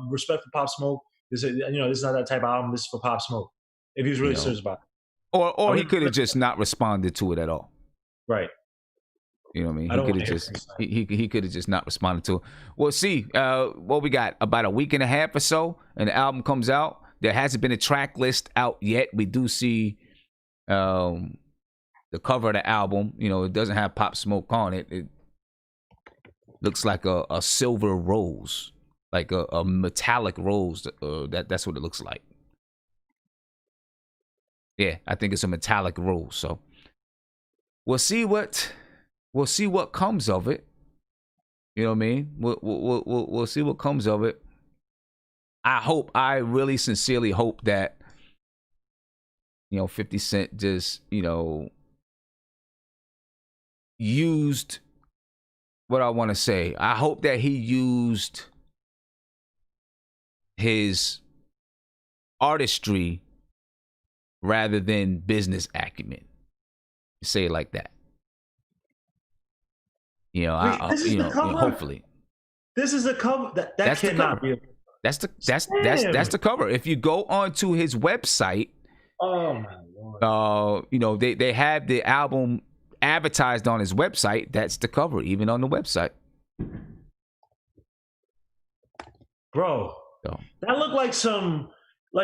Respect for Pop Smoke. This is not that type of album. This is for Pop Smoke. If he's really serious about it, or he could have just not responded to it at all. Right. You know what I mean? He could have just he could have just not responded to it. Well, see, what we got about a week and a half or so, and the album comes out. There hasn't been a track list out yet. We do see the cover of the album. It doesn't have Pop Smoke on it. It looks like a silver rose, like a metallic rose. That's what it looks like. Yeah, I think it's a metallic rose. So we'll see what comes of it. You know what I mean? We'll see what comes of it. I really sincerely hope that 50 Cent just used. What I want to say, I hope that he used his artistry rather than business acumen. Say it like that. Hopefully. This is the cover. That cannot be. That's the cover. If you go onto his website, oh my Lord, they have the album advertised on his website. That's the cover, even on the website, bro. That looked like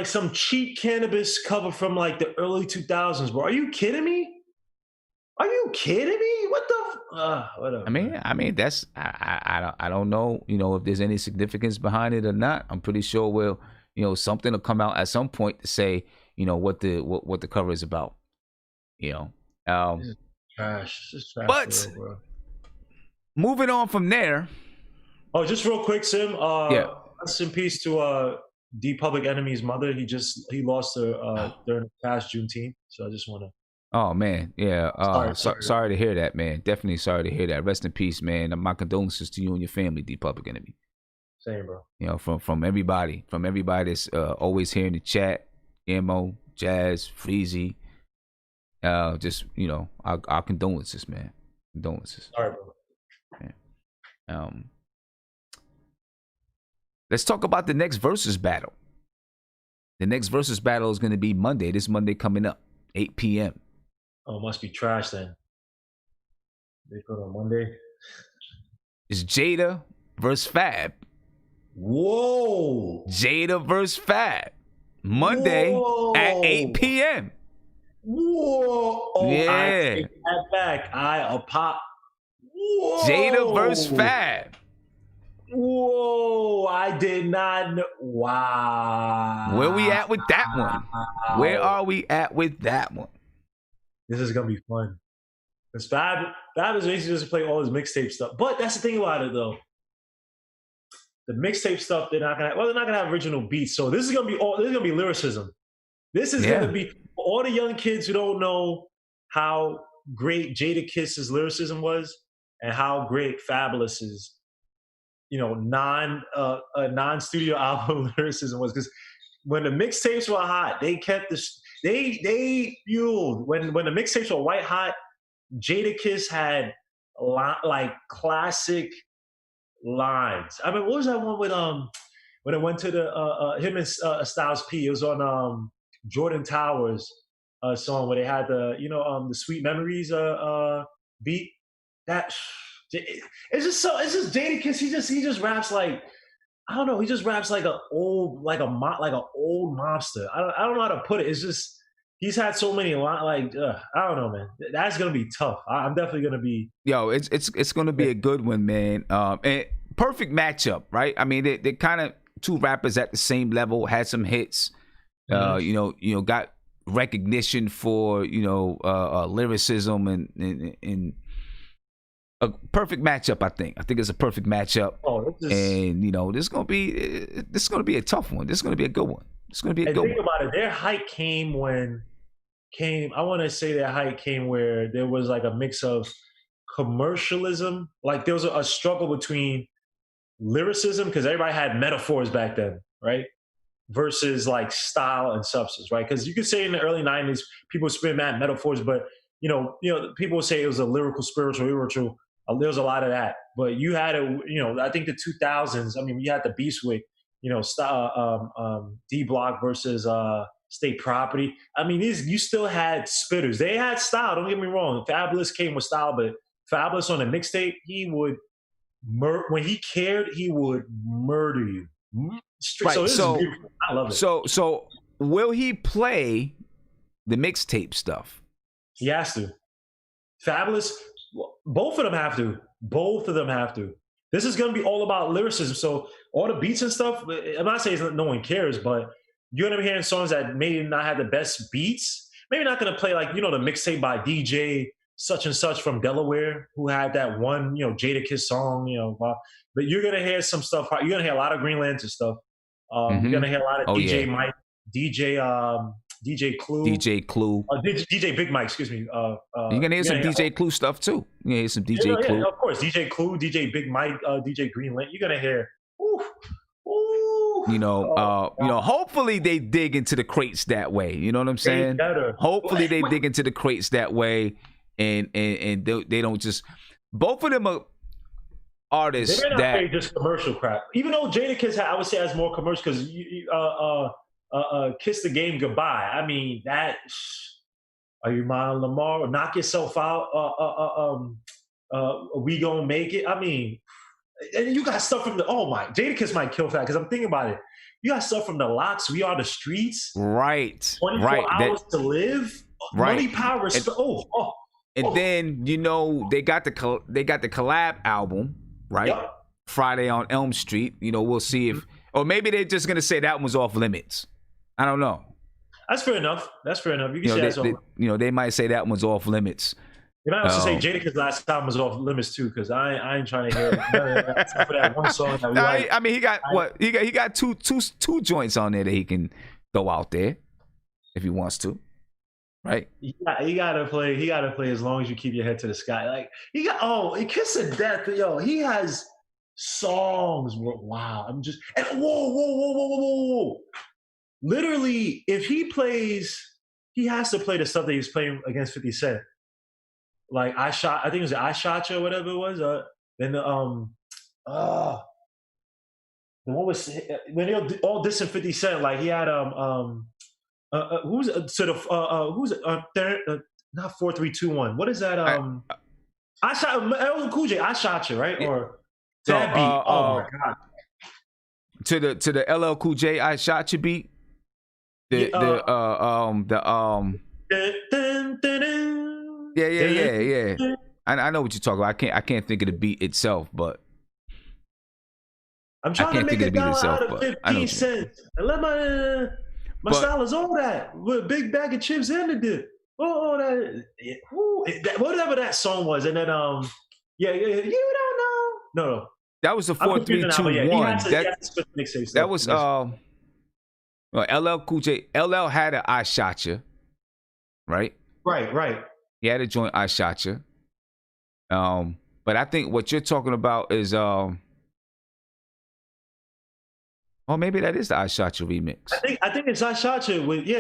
some cheap cannabis cover from like the early 2000s, bro. Are you kidding me? What the whatever. I mean that's I don't know if there's any significance behind it or not. I'm pretty sure something will come out at some point to say what the cover is about. Trash. But real, bro. Moving on from there. Oh, just real quick, Sim. Yeah. Rest in peace to Public Enemy's mother. He lost her during the past Juneteenth. So I just want to. Oh man, yeah. Sorry to hear that, man. Definitely sorry to hear that. Rest in peace, man. My condolences to you and your family, Public Enemy. Same, bro. You know, from everybody that's always here in the chat, Ammo, Jazz, Freezy. Just, you know, our condolences, man. Condolences. All right, bro. Yeah. Let's talk about the next Verzuz battle. The next Verzuz battle is going to be Monday. This Monday coming up, 8 p.m. Oh, it must be trash then. They put on Monday. It's Jada versus Fab. Whoa. Jada versus Fab. Monday at 8 p.m. Whoa. Oh, yeah. I take that back. Whoa. Jada versus Fab. Whoa. I did not know. Wow. Where we at with that one? Where are we at with that one? This is going to be fun. Because Fab is basically just play all his mixtape stuff. But that's the thing about it, though. The mixtape stuff, they're not gonna have original beats. So this is gonna be lyricism. This is gonna be for all the young kids who don't know how great Jadakiss's lyricism was and how great Fabolous's, you know, non-studio album lyricism was. Because when the mixtapes were hot, they kept this. They fueled when the mixtapes were white hot. Jadakiss had a lot like classic lines. I mean, what was that one with when it went to the him and Styles P? It was on Jordan Towers song where they had the the Sweet Memories beat. That it's just Jadakiss. He just raps like, I don't know. He just raps like an old mobster. I don't know how to put it. It's just he's had so many I don't know, man. That's gonna be tough. I'm definitely gonna be. Yo, it's gonna be a good one, man. And perfect matchup, right? I mean, they kind of two rappers at the same level, had some hits. Mm-hmm. Got recognition for lyricism and a perfect matchup. I think it's a perfect matchup. And this is gonna be a tough one. This is gonna be a good one. It's gonna be a good one. Think about it. Their height came I want to say their height came where there was like a mix of commercialism. Like there was a struggle between lyricism, because everybody had metaphors back then, right? Versus like style and substance, right? Because you could say in the early 90s, people spit mad metaphors, but people would say it was a lyrical, spiritual. There was a lot of that. But you had I think the 2000s, I mean, you had the beast with, D Block versus State Property. I mean, you still had spitters. They had style, don't get me wrong. Fabolous came with style, but Fabolous on a mixtape, he would when he cared, he would murder you. Right. So this is beautiful. I love it. So will he play the mixtape stuff? He has to. Fabolous, both of them have to. This is going to be all about lyricism. So all the beats and stuff, I'm not saying no one cares, but you're going to be hearing songs that may not have the best beats. Maybe not going to play like, the mixtape by DJ such and such from Delaware, who had that one, Jadakiss song, but you're going to hear some stuff. You're going to hear a lot of Green Lantern stuff. You're going to hear a lot of DJ Mike, DJ Clue. DJ Big Mike, excuse me. You're going to hear some DJ Clue stuff too. You're going to hear some DJ Clue. Yeah, of course. DJ Clue, DJ Big Mike, DJ Green Lantern. You're going to hear, hopefully they dig into the crates that way. You know what I'm saying? Hopefully they dig into the crates that way, and they don't just. Both of them are artists they may not that play just commercial crap. Even though Jadakiss, I would say, has more commercial, because Kiss the Game Goodbye. I mean, that. Are you Mile Lamar? Knock yourself out. We gonna make it. I mean. And you got stuff from Jadakiss might kill Fat, because I'm thinking about it. You got stuff from the Locks, We Are the Streets. Right. 24 Hours to Live. Right. Money, Power, Respect. And then they got the collab album, right? Yep. Friday on Elm Street. We'll see if, or maybe they're just gonna say that one was off limits. I don't know. That's fair enough. You can say that's off. They might say that one's off limits. You know, I also say Jadakiss' last album was off limits too, because I ain't trying to hear except for that one song that we like. I mean, he got he got two joints on there that he can throw out there if he wants to, right? He gotta play as long as you keep your head to the sky. Like Kiss of Death, yo, he has songs. Wow, I'm just and whoa. Literally, if he plays, he has to play the stuff that he was playing against 50 Cent. Like I think it was I Shot You or whatever it was. Then the one was when they all dissing 50 Cent. Like he had who's not 4 3 2 1. What is that? I shot LL Cool J. I Shot You, right? Or that beat. Oh my god. To the LL Cool J I Shot You beat. Yeah. I know what you're talking about. I can't think of the beat itself, but I'm trying to make a dollar out of 15 cents. And let my style is all that with a big bag of chips and the dip. Whatever that song was, and then you don't know. No. That was the 4 3 2 1. That was LL Cool J. LL had an I Shot You, right? Right. He had a joint I Shot You. But I think what you're talking about is maybe that is the I Shot You remix. I think it's I Shot You with D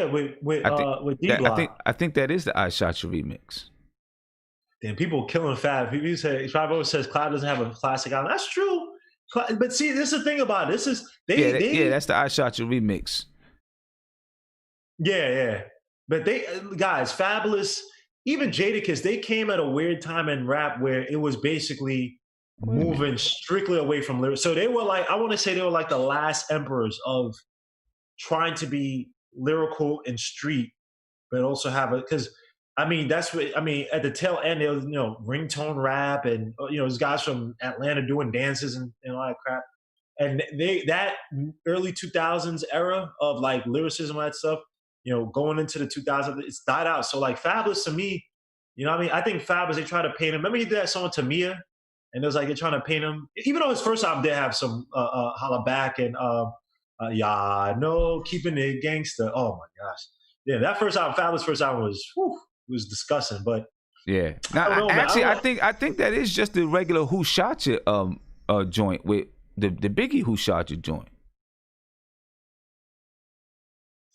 Block. I think that is the I Shot You remix. Damn, people killing Fab. People say Fab says Cloud doesn't have a classic album. That's true. But see, this is the thing about it. This is that's the I Shot You remix. Yeah. But guys, Fabolous, even Jadakiss, they came at a weird time in rap where it was basically moving strictly away from lyrics. So they were like, I want to say they were like the last emperors of trying to be lyrical and street, but also have because that's what at the tail end, there was ringtone rap and there's guys from Atlanta doing dances and all that crap. And that early 2000s era of like lyricism and that stuff, going into the 2000s, it's died out. So like Fabolous to me, I think Fabolous, they try to paint him. Remember he did that song to Mia? And it was like they're trying to paint him. Even though his first album did have some Holla Back and Keeping It Gangsta. Oh my gosh. Yeah, that first album, Fabolous' first album was disgusting. But yeah. Now, I think that is just the regular Who Shot You joint with the Biggie Who Shot You joint.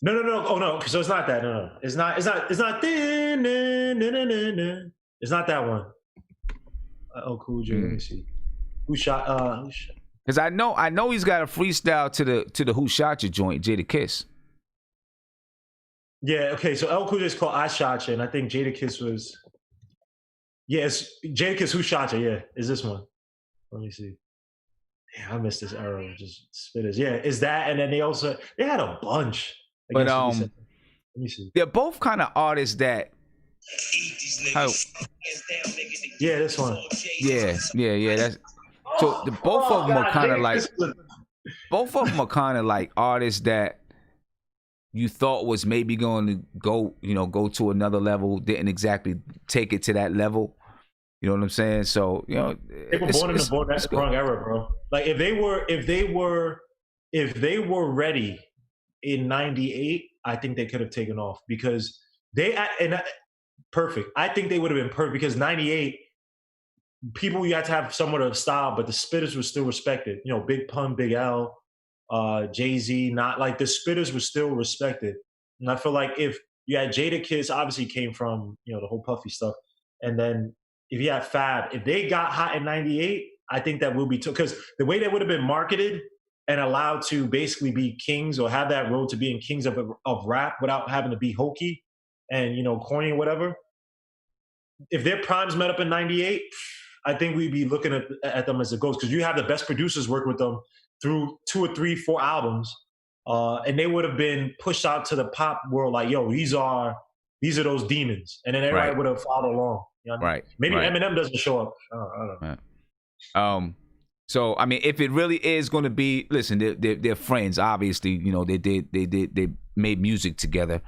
No. Oh no, so it's not that. No. It's not. It's not that one. Oh, Cool J. Let me see. Who shot? Because I know he's got a freestyle to the Who Shot You joint, Jadakiss. Yeah. Okay. So El Cool J is called I Shot You, and I think Jadakiss was. Yes, Jadakiss Who Shot You. Yeah, is this one? Let me see. Yeah, I missed this era. Just spitters. Yeah, is that? And then they had a bunch. But let me see. They're both kind of artists that. Yeah, this one. Yeah. That's so. Both of them are kind of like. Both of them are kind of like artists that you thought was maybe going to go to another level, didn't exactly take it to that level. You know what I'm saying? So they were born in the wrong era, bro. Like if they were ready in '98, I think they could have taken off because perfect. I think they would have been perfect because '98 people, you had to have somewhat of style, but the spitters were still respected. Big Pun, Big L, Jay-Z, not like the spitters were still respected. And I feel like if you had Jadakiss, obviously came from the whole Puffy stuff, and then if you had Fab, if they got hot in '98, I think that will be because the way they would have been marketed and allowed to basically be kings or have that road to being kings of rap without having to be hokey and corny or whatever. If their primes met up in '98, I think we'd be looking at them as it goes because you have the best producers work with them through 2 or 3, 4 albums, and they would have been pushed out to the pop world like, yo, these are those demons, and then everybody would have followed along. Right. Maybe Eminem doesn't show up. I don't know. Right. So I mean, if it really is going to be, listen, they're friends. Obviously, they made music together.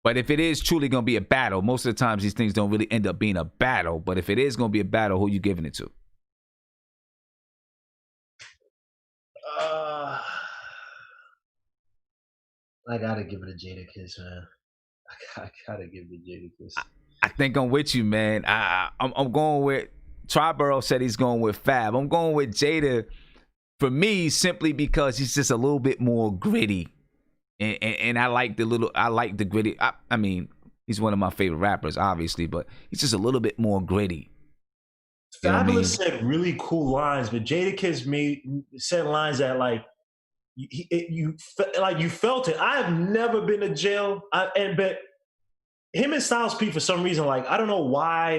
But if it is truly going to be a battle, most of the times these things don't really end up being a battle. But if it is going to be a battle, who you giving it to? I gotta give it to Jadakiss, man. I gotta give it to Jadakiss. I think I'm with you, man. I'm going with Triborough said he's going with Fab. I'm going with Jada for me simply because he's just a little bit more gritty. And I like the gritty. I mean, he's one of my favorite rappers, obviously, but he's just a little bit more gritty. Fabolous said really cool lines, but Jadakiss said lines that like you felt it. I have never been to jail, but him and Styles P for some reason, like I don't know why,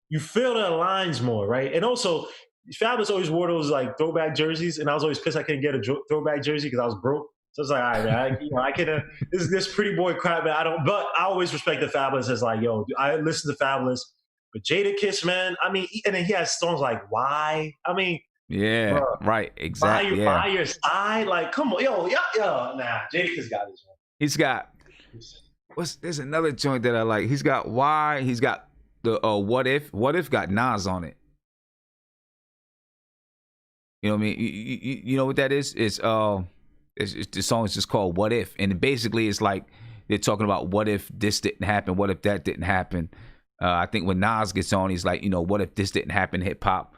you feel the lines more, right? And also, Fabolous always wore those like throwback jerseys, and I was always pissed I couldn't get a throwback jersey because I was broke. So it's like, all right, man, I can. This pretty boy crap, man. But I always respect the Fabolous as like, yo, I listen to Fabolous, but Jadakiss, man. I mean, and then he has songs like "Why." I mean, yeah, bro, right, exactly. By your side, like, come on, yo, nah, Jadakiss got this one. He's got there's another joint that I like. He's got "Why." He's got the "What If." What If got Nas on it. You know what I mean? You know what that is? The song is just called "What If," and basically it's like they're talking about what if this didn't happen, what if that didn't happen. I think when Nas gets on, he's like, what if this didn't happen in hip hop?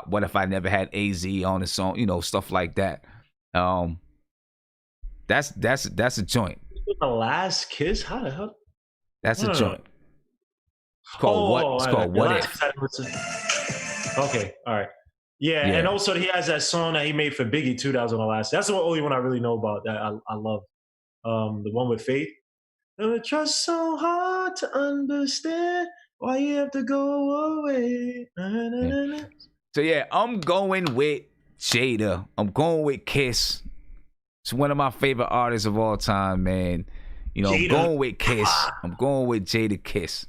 What if I never had AZ on the song? Stuff like that. That's a joint. The Last Kiss? How the hell? That's a joint. It's called what? It's called "What If." Okay, all right. Yeah, and also he has that song that he made for Biggie too. That was on the last. That's the only one I really know about that I love. The one with Faith. Trust so hard to understand why you have to go away. Yeah. So yeah, I'm going with Jada. I'm going with Kiss. It's one of my favorite artists of all time, man. I'm going with Kiss. I'm going with Jadakiss.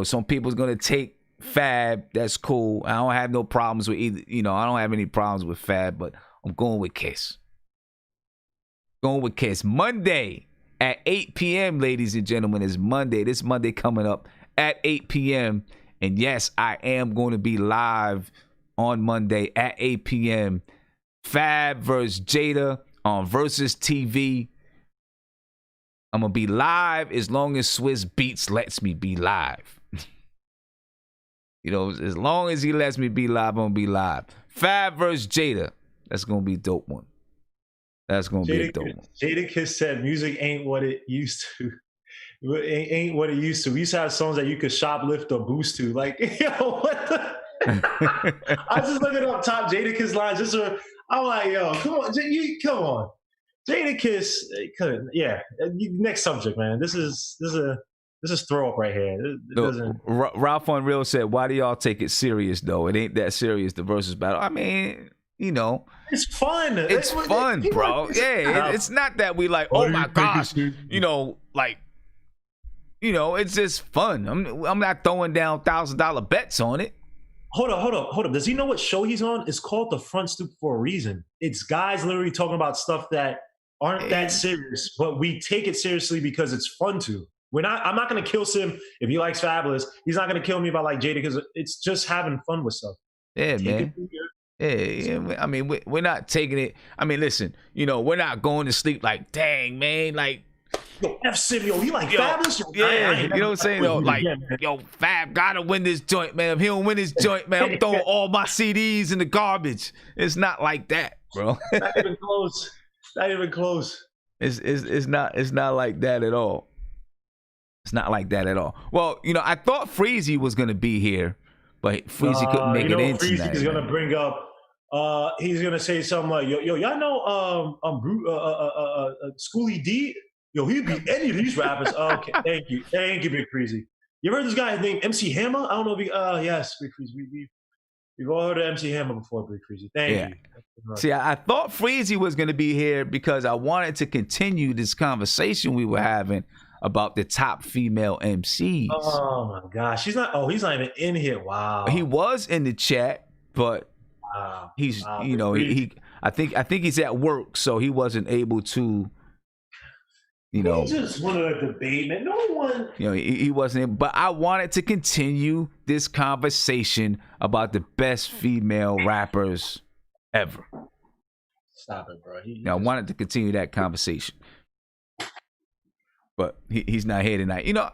Some people's gonna take Fab. That's cool. I don't have no problems with either. I don't have any problems with Fab, but I'm going with Kiss. Going with Kiss. Monday at 8 p.m., ladies and gentlemen, is Monday. This Monday coming up at 8 p.m. And yes, I am going to be live on Monday at 8 p.m. Fab versus Jada on Verzuz TV. I'm going to be live as long as Swiss Beats lets me be live. As long as he lets me be live, I'm going to be live. Fab versus Jada. That's going to be a dope one. That's going to be a dope one. Jadakiss said music ain't what it used to. It ain't what it used to. We used to have songs that you could shoplift or boost to. Like, what the? I was just looking up top Jadakiss lines. I'm like, yo, come on. Come on. Jadakiss, yeah. Next subject, man. This is throw up right here. Ralph Unreal said, why do y'all take it serious, though? It ain't that serious, the versus battle. I mean, it's fun. It's fun, bro. Yeah, it's not that we like, oh my gosh, it's just fun. I'm not throwing down $1,000 bets on it. Hold up. Does he know what show he's on? It's called The Front Stoop for a reason. It's guys literally talking about stuff that aren't that serious, but we take it seriously because it's fun to. I'm not going to kill Sim if he likes Fabolous. He's not going to kill me if I like Jada because it's just having fun with stuff. Yeah, man. Yeah. I mean, we're not taking it. I mean, listen, we're not going to sleep like, dang, man, like. Yo, F Sim, yo, he like Fabolous? Yeah, you know what I'm saying? Yo, Fab gotta win this joint, man. If he don't win this joint, man, I'm throwing all my CDs in the garbage. It's not like that, bro. Not even close. Not even close. It's not like that at all. It's not like that at all. Well, I thought Freezy was gonna be here, but Freezy couldn't make it in tonight. Freezy's gonna bring up. He's gonna say something like, "Yo, y'all know, Schoolie D. Yo, he'd be any of these rappers." Okay, thank you, Big Freezy. You ever heard this guy named MC Hammer? I don't know if you. Yes, Big Freezy. We've all heard of MC Hammer before, Big Freezy. Thank you. See, I thought Freezy was gonna be here because I wanted to continue this conversation we were having about the top female MCs. Oh my gosh, he's not even in here. Wow. He was in the chat, but he's I think he's at work, so he wasn't able to you know, he just wanted a debate, man. No one. You know, he wasn't. But I wanted to continue this conversation about the best female rappers ever. Stop it, bro. I wanted to continue that conversation, but he's not here tonight. You know,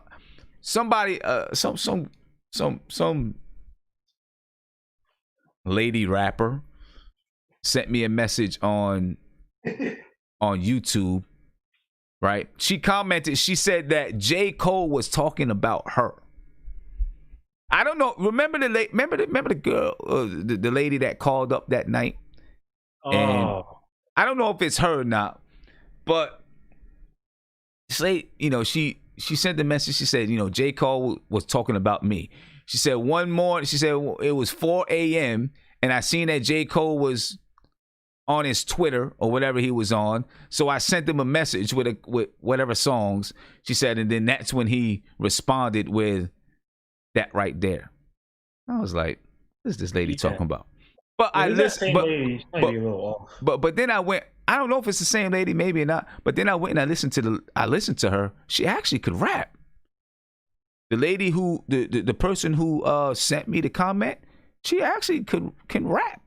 somebody, some lady rapper sent me a message on YouTube. Right? She commented. She said that J. Cole was talking about her. I don't know. Remember the girl, the lady that called up that night. And I don't know if it's her or not, but say, you know, she sent the message. She said, you know, J. Cole was talking about me. She said one morning, she said it was 4 a.m. and I seen that J. Cole was on his Twitter or whatever he was on. So I sent him a message with whatever songs. She said, and then that's when he responded with that right there. I was like, what is this lady talking about? But I listened. But then I went. I don't know if it's the same lady, maybe or not. But then I went and I listened to her. She actually could rap. The lady who the person who sent me the comment, she actually can rap.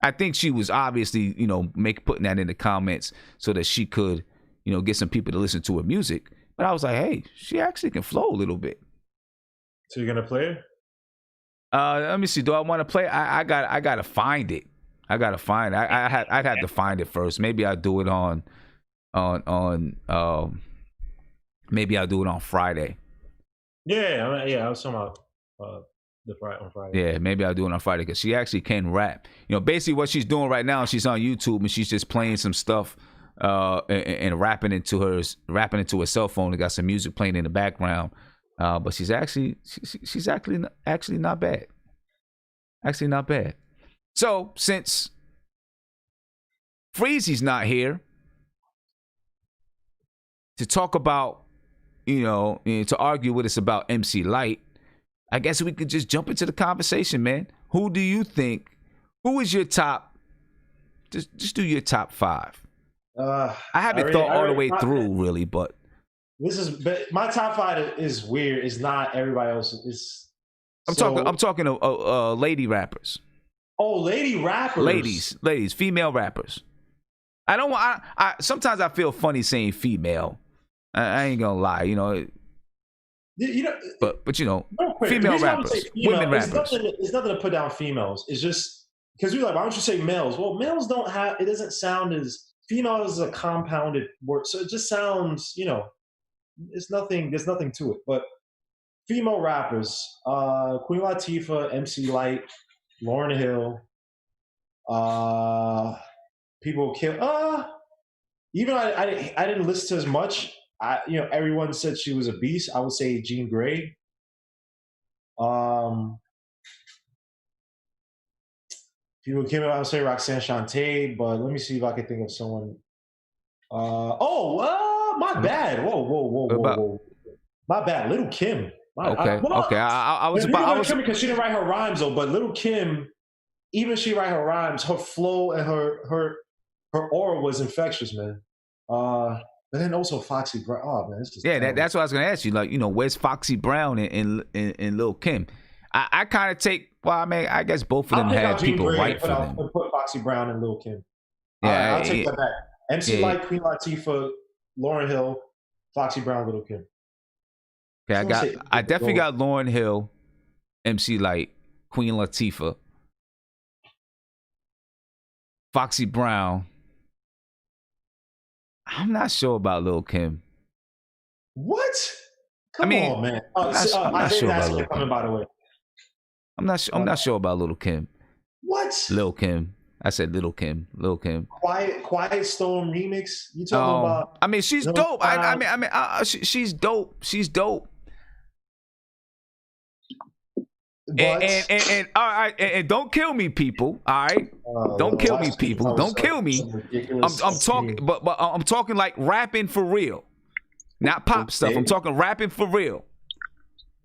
I think she was obviously, you know, putting that in the comments so that she could, you know, get some people to listen to her music. But I was like, hey, she actually can flow a little bit. So you're gonna play it? Let me see. Do I want to play? I gotta find it. I'd have to find it first. Maybe I'll do it on maybe I'll do it on Friday. Yeah. I was talking about on Friday. Yeah, maybe I'll do it on Friday because she actually can rap. You know, basically what she's doing right now, she's on YouTube and she's just playing some stuff and rapping into her cell phone. It got some music playing in the background. But she's actually not bad. Actually not bad. So since Freezy's not here to talk about, you know, to argue with us about MC Lyte, I guess we could just jump into the conversation, man. Who do you think? Who is your top? Just do your top 5. I haven't thought all the way through, really, but but my top 5 is weird. It's not everybody else's. I'm talking lady rappers. Oh, lady rappers. Ladies, female rappers. I don't want. I sometimes I feel funny saying female. I ain't gonna lie, you know. You know, but you know, female rappers, women rappers. It's nothing to put down females. It's just because you're like, why don't you say males? Well, males don't have. It doesn't sound as female is a compounded word, so it just sounds, you know, it's nothing. There's nothing to it. But female rappers, Queen Latifah, MC Lyte, Lauryn Hill, people kill. Even I didn't listen to as much. You know, everyone said she was a beast. I would say Jean Grey. People came out, I would say Roxanne Shante, but let me see if I can think of someone. My bad. Whoa. My bad. Little Kim. Okay. I was because she didn't write her rhymes though. But Little Kim, even she write her rhymes, her flow and her aura was infectious, man. But then also Foxy Brown. Oh man, it's just that's what I was gonna ask you. Like, you know, where's Foxy Brown and Lil Kim? I kind of take. Well, I mean, I guess both of them had people write for them. Put Foxy Brown and Lil Kim. Yeah, I'll take that back. MC Lyte, Queen Latifah, Lauryn Hill, Foxy Brown, Lil Kim. Okay, I definitely got Lauryn Hill, MC Lyte, Queen Latifah, Foxy Brown. I'm not sure about Lil Kim. What? Come on, man. I'm not sure about Lil Kim. By the way, I'm not sure about Lil Kim. What? Lil Kim. I said Lil Kim. Lil Kim. Quiet Storm remix. You talking about? I mean, she's dope. She's dope. She's dope. And all right, and don't kill me, people. All right, don't kill me, people. Don't kill me. I'm talking, but I'm talking like rapping for real, not pop stuff. I'm talking rapping for real.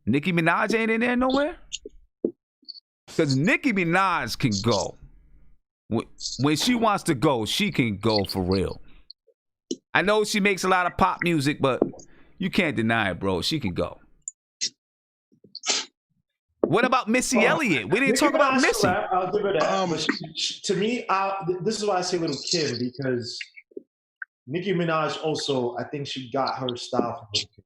Nicki Minaj ain't in there nowhere, because Nicki Minaj can go when she wants to go. She can go for real. I know she makes a lot of pop music, but you can't deny it, bro. She can go. What about Missy Elliott? We didn't talk about Missy. I'll give her that. But to me, this is why I say Little Kim, because Nicki Minaj also, I think she got her style from Little Kim,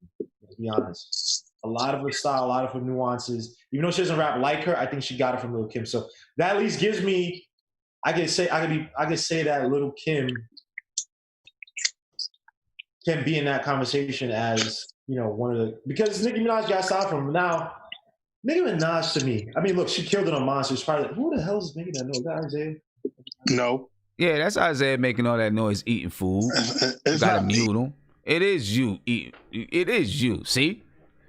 to be honest. A lot of her style, a lot of her nuances. Even though she doesn't rap like her, I think she got it from Little Kim. So that at least gives me, I can say that Little Kim can be in that conversation as, one of the, because Nicki Minaj got style from her. Now, Nicki Minaj to me, I mean, look, she killed it on Monster. It's probably like, who the hell is making that noise? Is that Isaiah? No. Yeah, that's Isaiah making all that noise eating food. You gotta mute him. It is you. It is you. See?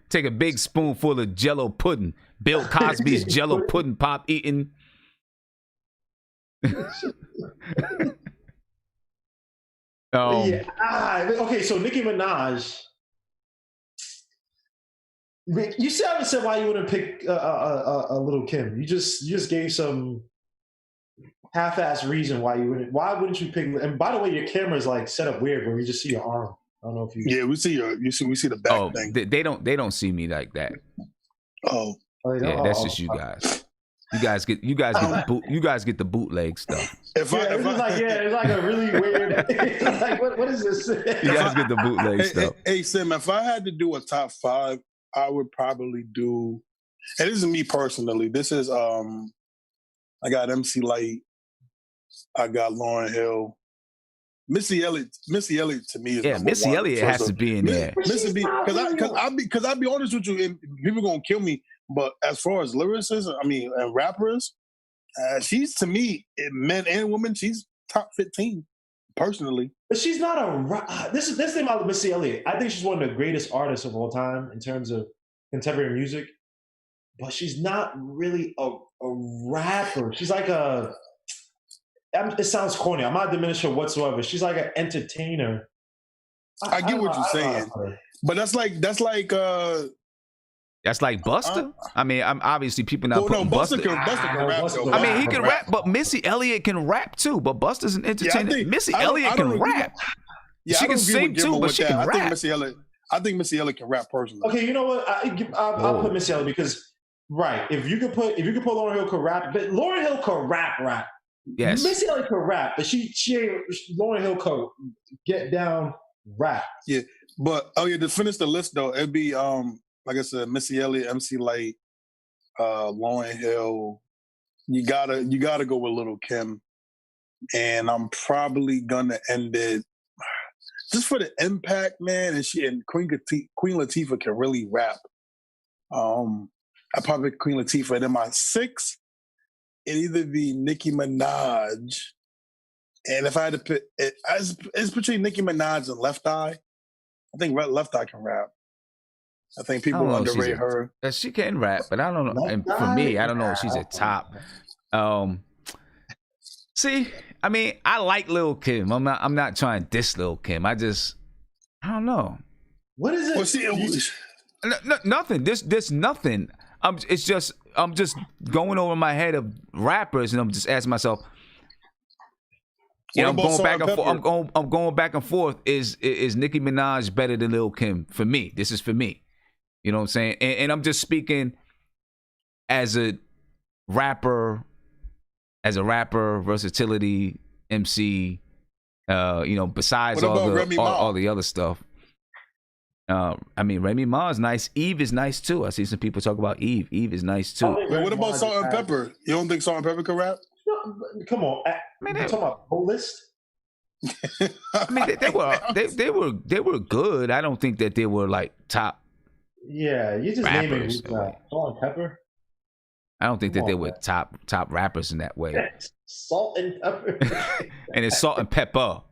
Take a big spoonful of Jello pudding. Bill Cosby's Jello pudding pop eating. Okay, so Nicki Minaj. You still haven't said why you wouldn't pick a Little Kim. You just gave some half-ass reason why you wouldn't. Why wouldn't you pick? And by the way, your camera's like set up weird where we just see your arm. I don't know if you. Yeah, we see we see the back thing. They don't see me like that. Oh, yeah, that's just you guys. You guys get the bootleg stuff. It's like a really weird. Like what is this? You guys get the bootleg stuff. Hey, Sim, if I had to do a top 5, I would probably do. And this is me personally. This is I got MC Light. I got Lauryn Hill. Missy Elliott to me is Missy Elliott has to be in there. Missy because I'll be honest with you, and people gonna kill me. But as far as lyricists, and rappers, she's to me, men and women, she's top 15 personally. But she's not a. This thing about Missy Elliott. I think she's one of the greatest artists of all time in terms of contemporary music. But she's not really a rapper. She's like a. It sounds corny. I'm not diminishing her whatsoever. She's like an entertainer. I get what you're saying, but that's like That's like Busta. I'm obviously people not putting Busta can rap. I mean, he can rap, but Missy Elliott can rap too. But Busta's an entertainer. Missy Elliott can rap. Yeah, she can sing too, but she can rap. I think Missy Elliott can rap personally. Okay, you know what? I'll put Missy Elliott because if you could put Lauryn Hill could rap, but Lauryn Hill could rap. Yes. Missy Elliott could rap, but she Lauryn Hill could get down rap. Yeah, but to finish the list though, it'd be like I said, Missy Elliott, MC Light, Lauryn Hill. You gotta go with Little Kim, and I'm probably gonna end it just for the impact, man. And Queen Latifah can really rap. I probably pick Queen Latifah, and then my 6. It'd either be Nicki Minaj, and if I had to pick, it's between Nicki Minaj and Left Eye. I think Left Eye can rap. I think people underrate her. She can rap, but I don't know. And for me, I don't know if she's a top. See, I like Lil' Kim. I'm not trying to diss Lil' Kim. I don't know. What is it? Nothing. There's nothing. I'm just going over my head of rappers, and I'm just asking myself. I'm going back and forth. I'm going back and forth. Is Nicki Minaj better than Lil' Kim for me? This is for me. You know what I'm saying? And I'm just speaking as a rapper, versatility, MC. Besides all the other stuff. Remy Ma is nice. Eve is nice too. I see some people talk about Eve. Eve is nice too. What about Salt and Pepper? You don't think Salt and Pepper can rap? No, come on. You talking about whole list? They were good. I don't think that they were like top. Yeah, you just naming Salt and Pepper. I don't think that they were top rappers in that way. Salt and Pepper. And it's Salt and Pepper.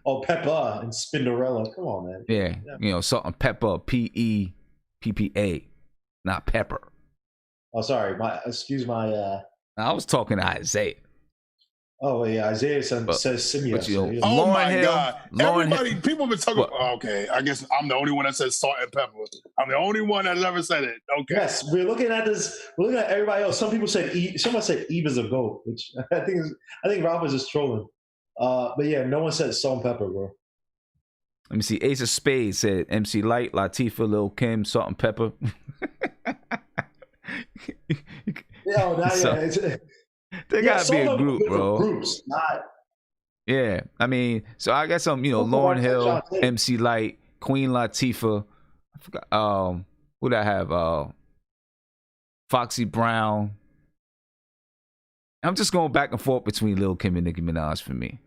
Oh, Peppa and Spinderella. Come on, man. Yeah. Salt and Pepper, PEPPA, not Pepper. Oh, sorry. Excuse my. I was talking to Isaiah. Oh, yeah. Isaiah says Simeon. Oh, my God. Everybody, people have been talking. Okay, I guess I'm the only one that says Salt and Pepper. I'm the only one that's ever said it. Okay. Yes, we're looking at this. We're looking at everybody else. Some people said Eve. Someone said Eve is a goat, which I think Ralph is just trolling. But yeah, no one said Salt and Pepper, bro. Let me see. Ace of Spades said MC Light, Latifah, Lil Kim, Salt and Pepper. They gotta be a group, bro. Groups, not. Yeah, I mean, so I got some, Lauryn Hill, MC Light, Queen Latifah. I forgot. Who did I have? Foxy Brown. I'm just going back and forth between Lil Kim and Nicki Minaj for me.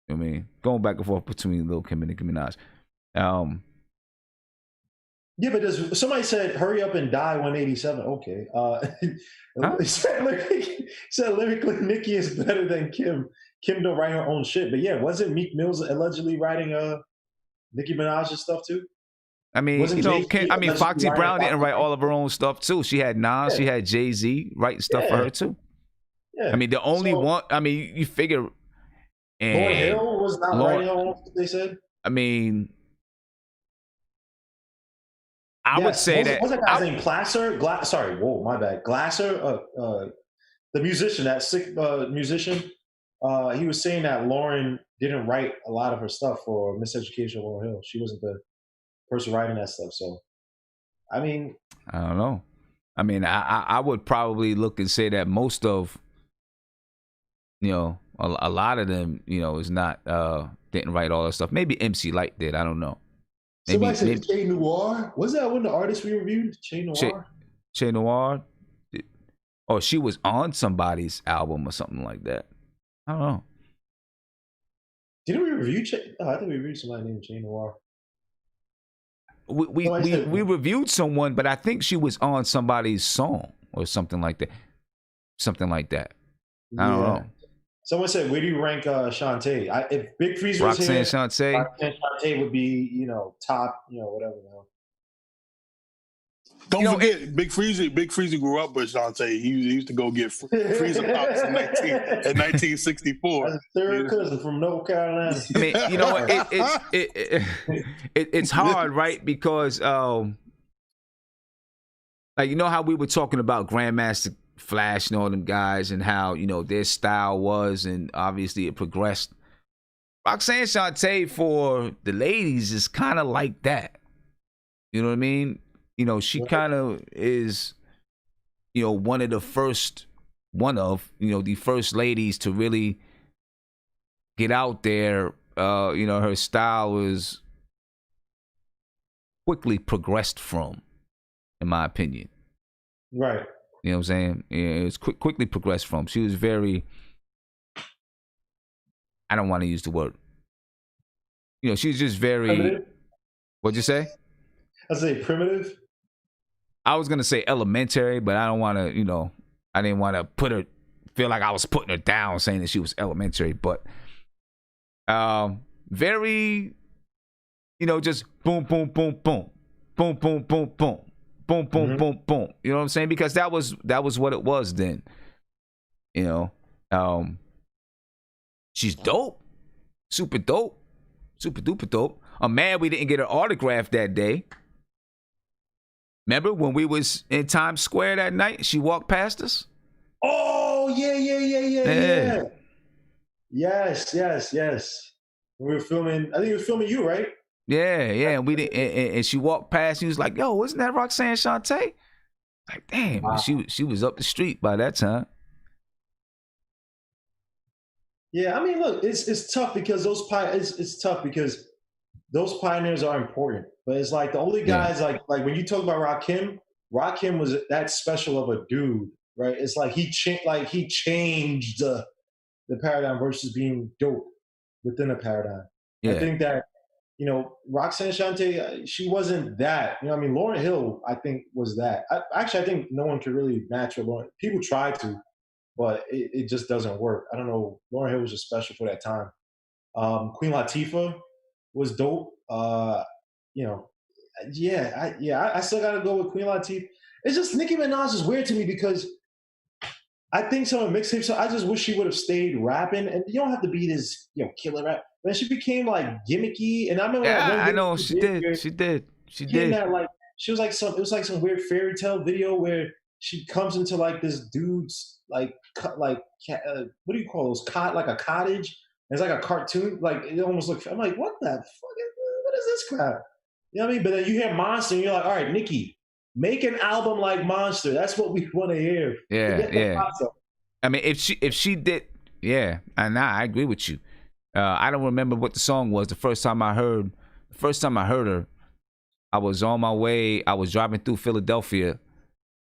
I mean, going back and forth between Lil Kim and Nicki Minaj. Yeah, but somebody said, hurry up and die 187. Okay. Said lyrically, Nicki is better than Kim. Kim don't write her own shit. But yeah, wasn't Meek Mills allegedly writing Nicki Minaj's stuff too? I mean, Foxy Brown didn't write all of her own stuff too. She had Nas, she had Jay-Z writing stuff for her too. Yeah. I mean, the only one, you figure. Lauryn Hill was not writing her own stuff, they said? I mean, I would say what's that guy's name? Glasser? My bad. Glasser, the musician, that sick musician, he was saying that Lauryn didn't write a lot of her stuff for Miseducation of Lauryn Hill. She wasn't the person writing that stuff. So, I mean, I don't know. I mean, I would probably look and say that most of, a lot of them, is not, didn't write all that stuff. Maybe MC Light did. I don't know. Somebody said Che Noir. Was that one of the artists we reviewed? Che Noir? Che Noir? Or she was on somebody's album or something like that. I don't know. Didn't we review Che? Oh, I think we reviewed somebody named Che Noir. We reviewed someone, but I think she was on somebody's song or something like that. Something like that. I don't know. Someone said, where do you rank Shantae? If Big Freeze was Roxanne here, Shantae Shantae would be, top, whatever. Don't forget, Big Freezy grew up with Shantae. He used to go get Freezer Pops in 1964. That's a third cousin from North Carolina. I mean, you know what? It's hard, right? Because, how we were talking about Grandmaster Flash and all them guys and how, their style was, and obviously it progressed. Roxanne Shantae for the ladies is kind of like that. You know what I mean? She kind of is, one of the first ladies to really get out there. Her style was quickly progressed from, in my opinion. Right. You know what I'm saying? Yeah, it's quickly progressed from. She was very, I don't want to use the word. She's just very, primitive? What'd you say? I say primitive. I was going to say elementary, but I don't want to, I didn't want to feel like I was putting her down saying that she was elementary, but very, just boom, boom, boom, boom, boom, boom, boom, boom. Boom, boom, boom, boom. You know what I'm saying? Because that was what it was then. She's dope. Super dope. Super duper dope. I'm mad we didn't get her autograph that day. Remember when we was in Times Square that night? She walked past us. Oh, yeah. Yes. We were filming, I think we were filming you, right? Yeah, and we didn't. And she walked past. She was like, "Yo, wasn't that Roxanne Shantae?" Like, damn, wow. She was up the street by that time. Yeah, I mean, look, it's tough because it's tough because those pioneers are important. But it's like the only guys like when you talk about Rakim was that special of a dude, right? It's like he changed the paradigm versus being dope within a paradigm. Yeah. I think that. Roxanne Shantae, she wasn't that. Lauryn Hill, I think, was that. I think no one could really match with Lauryn. People try to, but it just doesn't work. I don't know. Lauryn Hill was just special for that time. Queen Latifah was dope. I still got to go with Queen Latifah. It's just Nicki Minaj is weird to me because I think some of the mixtapes, I just wish she would have stayed rapping. And you don't have to be this, killer rap. Then she became like gimmicky, and I remember. Yeah, I know she did. That she was like it was like some weird fairy tale video where she comes into like this dude's what do you call those like a cottage It's like a cartoon. Like it almost looks. I'm like, what the fuck? What is this crap? You know what I mean? But then you hear Monster, and you're like, all right, Nicki, make an album like Monster. That's what we want to hear. Yeah. I mean, if she did, yeah, and I agree with you. I don't remember what the song was. The first time I heard her, I was on my way. I was driving through Philadelphia,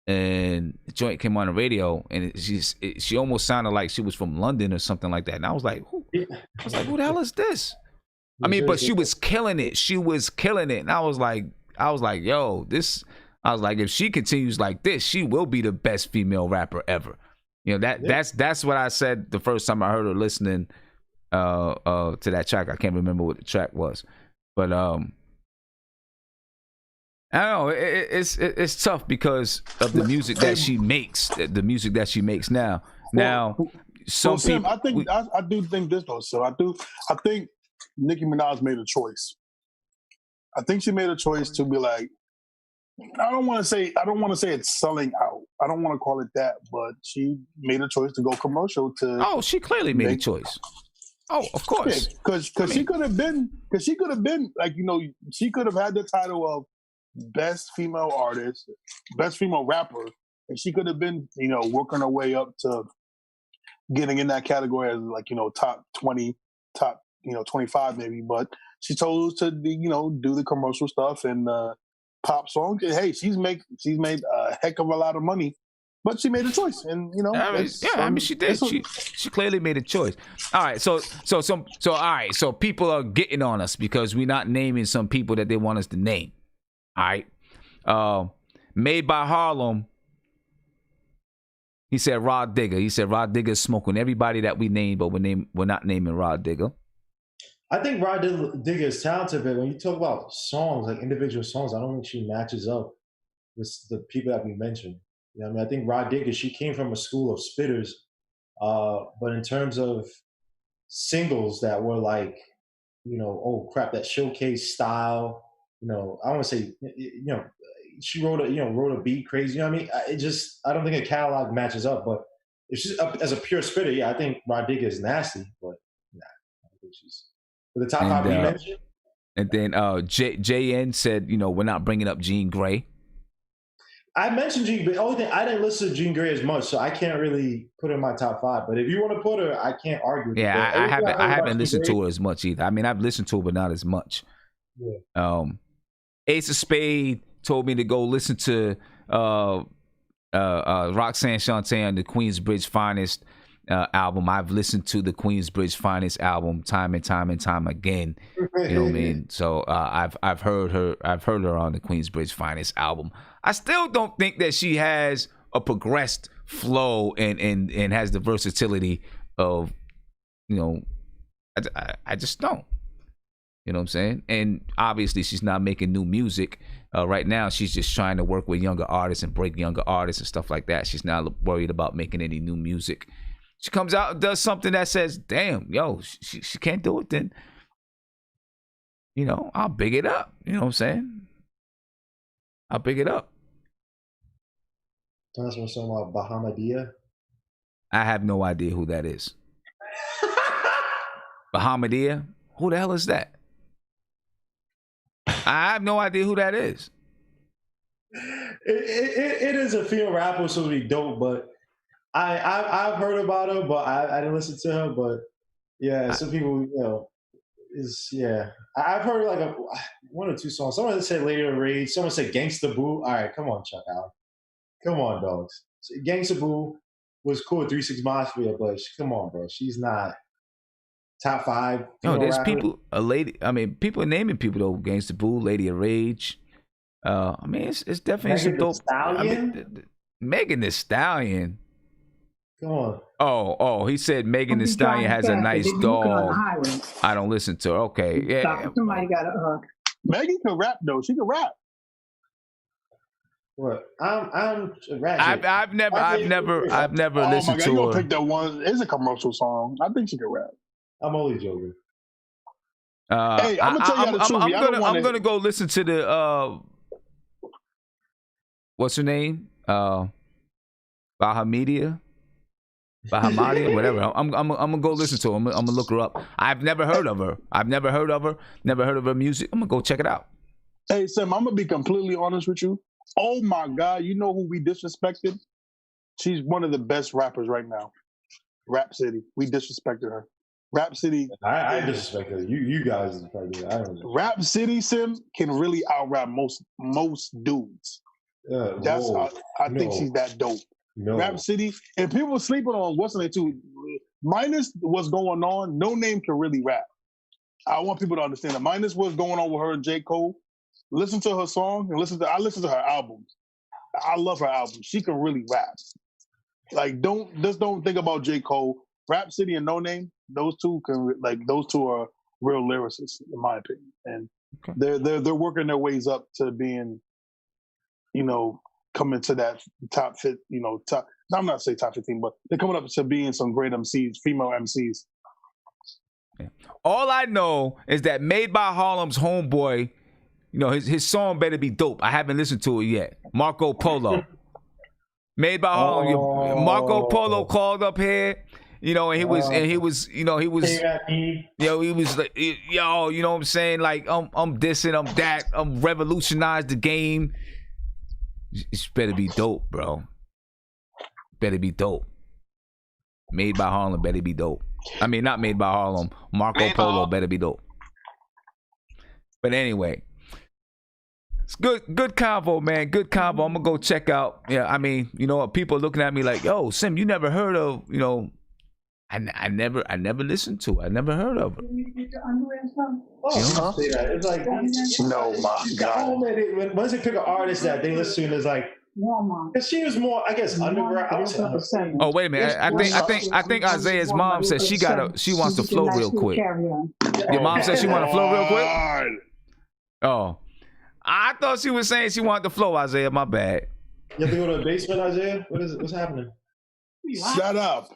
and the joint came on the radio, and she almost sounded like she was from London or something like that. And I was like, who the hell is this? I mean, but she was killing it. She was killing it, and I was like, yo, this. I was like, if she continues like this, she will be the best female rapper ever. You know, that's what I said the first time I heard her listening to that track. I can't remember what the track was, but I don't know. It's tough because of the music that she makes. The music that she makes now. Some people. I do think this though. So I think Nicki Minaj made a choice. I think she made a choice to be like, I don't want to say it's selling out. I don't want to call it that, but she made a choice to go commercial. She clearly made a choice. Oh, of course. Because she could have been like, you know, she could have had the title of best female artist, best female rapper, and she could have been, you know, working her way up to getting in that category as like, you know, top 20, top, you know, 25 maybe. But she chose to, you know, do the commercial stuff and pop songs. Hey, she's made a heck of a lot of money, but she made a choice, and you know, I mean, she did. She clearly made a choice. All right, so all right, so people are getting on us because we're not naming some people that they want us to name. All right, Made by Harlem. He said Rod Digger. He said Rod Digger is smoking everybody that we name, but we're not naming Rod Digger. I think Rod Digger is talented, but when you talk about songs, like individual songs, I don't think she matches up with the people that we mentioned. You know what I mean? I think Rod Digger, she came from a school of spitters, but in terms of singles that were like, you know, oh crap, that showcase style, you know, I want to say, you know, she wrote a beat crazy. You know what I mean? I don't think a catalog matches up. But if she's as a pure spitter, yeah, I think Rod Digger is nasty, but nah, I don't think she's. The top five you mentioned. And then JN said, you know, we're not bringing up Jean Grey. I mentioned Jean, but the only thing, I didn't listen to Jean Grey as much, so I can't really put her in my top five. But if you want to put her, I can't argue. Yeah, I haven't listened to her as much either. I mean, I've listened to her, but not as much. Yeah. Ace of Spade told me to go listen to Roxanne Shante on the Queensbridge Finest album. I've listened to the Queensbridge Finest album time and time again. You know what I mean? So I've heard her on the Queensbridge Finest album. I still don't think that she has a progressed flow and has the versatility of, you know, I just don't. You know what I'm saying? And obviously she's not making new music. Right now she's just trying to work with younger artists and break younger artists and stuff like that. She's not worried about making any new music. She comes out and does something that says, damn, yo, she can't do it, then, you know, I'll big it up. You know what I'm saying? I'll big it up. That's what's talking about Bahamadia. I have no idea who that is. Bahamadia? Who the hell is that? I have no idea who that is. It is a female rapper, so we dope, but I've heard about her, but I didn't listen to her. But yeah, some people, you know, I've heard like one or two songs. Someone said Lady of Rage. Someone said Gangsta Boo. All right, come on, Chuck Allen. Come on, dogs. Gangsta Boo was cool at 3 6 Mafia, but come on, bro. She's not top five. No, there's people. People naming people though. Gangsta Boo, Lady of Rage. I mean, it's definitely some dope. Megan Thee Stallion. Come on. Oh, he said Megan Thee Stallion has a nice dog. I don't listen to her. Okay. Yeah. Somebody got a hook. Megan can rap though. She can rap. What? I'm ratchet. I've never listened to her. You gonna pick that one? It's a commercial song. I think she can rap. I'm only joking. Hey, I'm gonna tell you the truth. I'm gonna go listen to the what's her name? Bahamadia. By Hamadi or whatever. I'm gonna go listen to her. I'm gonna look her up. I've never heard of her. Never heard of her music. I'm gonna go check it out. Hey, Sam, I'm gonna be completely honest with you. Oh my God, you know who we disrespected? She's one of the best rappers right now. Rap City. We disrespected her. Rap City. I disrespected her. You guys disrespected her. I don't know. Rap City, Sim, can really out-rap most dudes. That's I think she's that dope. No. Rap City, and people sleeping on what's it too. Minus what's going on, No Name can really rap. I want people to understand that. Minus what's going on with her and J. Cole. Listen to her song and I listen to her albums. I love her albums. She can really rap. Like don't think about J. Cole. Rap City and No Name, those two are real lyricists in my opinion, and they're working their ways up to being, coming to that top fit, top. I'm not saying top 15, but they're coming up to being some great MCs, female MCs. Yeah. All I know is that Made by Harlem's homeboy, his song better be dope. I haven't listened to it yet. Marco Polo. Made by Harlem. Marco Polo called up here, and he was like, you know what I'm saying? Like, I'm dissing, I'm that, I'm revolutionized the game. It better be dope, bro. Better be dope. Made by Harlem better be dope. I mean, not Made by Harlem. Marco Polo better be dope. But anyway, it's good convo, man. Good convo. I'm gonna go check out. Yeah, I mean, people are looking at me like, yo, Sim, you never heard of, I never listened to it. I never heard of it. It's like, no, my God. Once they pick an artist that they listen to, it's like, because she was more, I guess, underground. Oh, wait a minute. I think Isaiah's mom said she wants to flow real quick. Your mom said she want to flow real quick? Oh. I thought she was saying she wanted to flow, Isaiah. My bad. You have to go to the basement, Isaiah? What's happening? Shut up.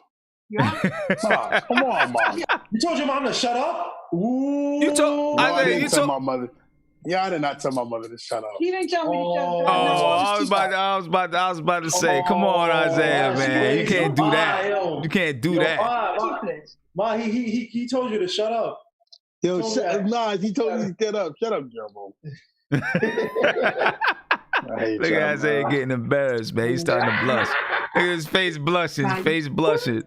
Come on, Mom. You told your mom to shut up? Ooh. You told Isaiah, I didn't tell my mother. Yeah, I did not tell my mother to shut up. He didn't tell me to shut up. I was about to say, come on, Isaiah, man. You can't do that. You can't do that. Ma, he told you to shut up. Yo, he told me to get up. Shut up, Jerbo. Look at Isaiah getting embarrassed, man. He's starting to blush. Look at his face blushing. His face blushing.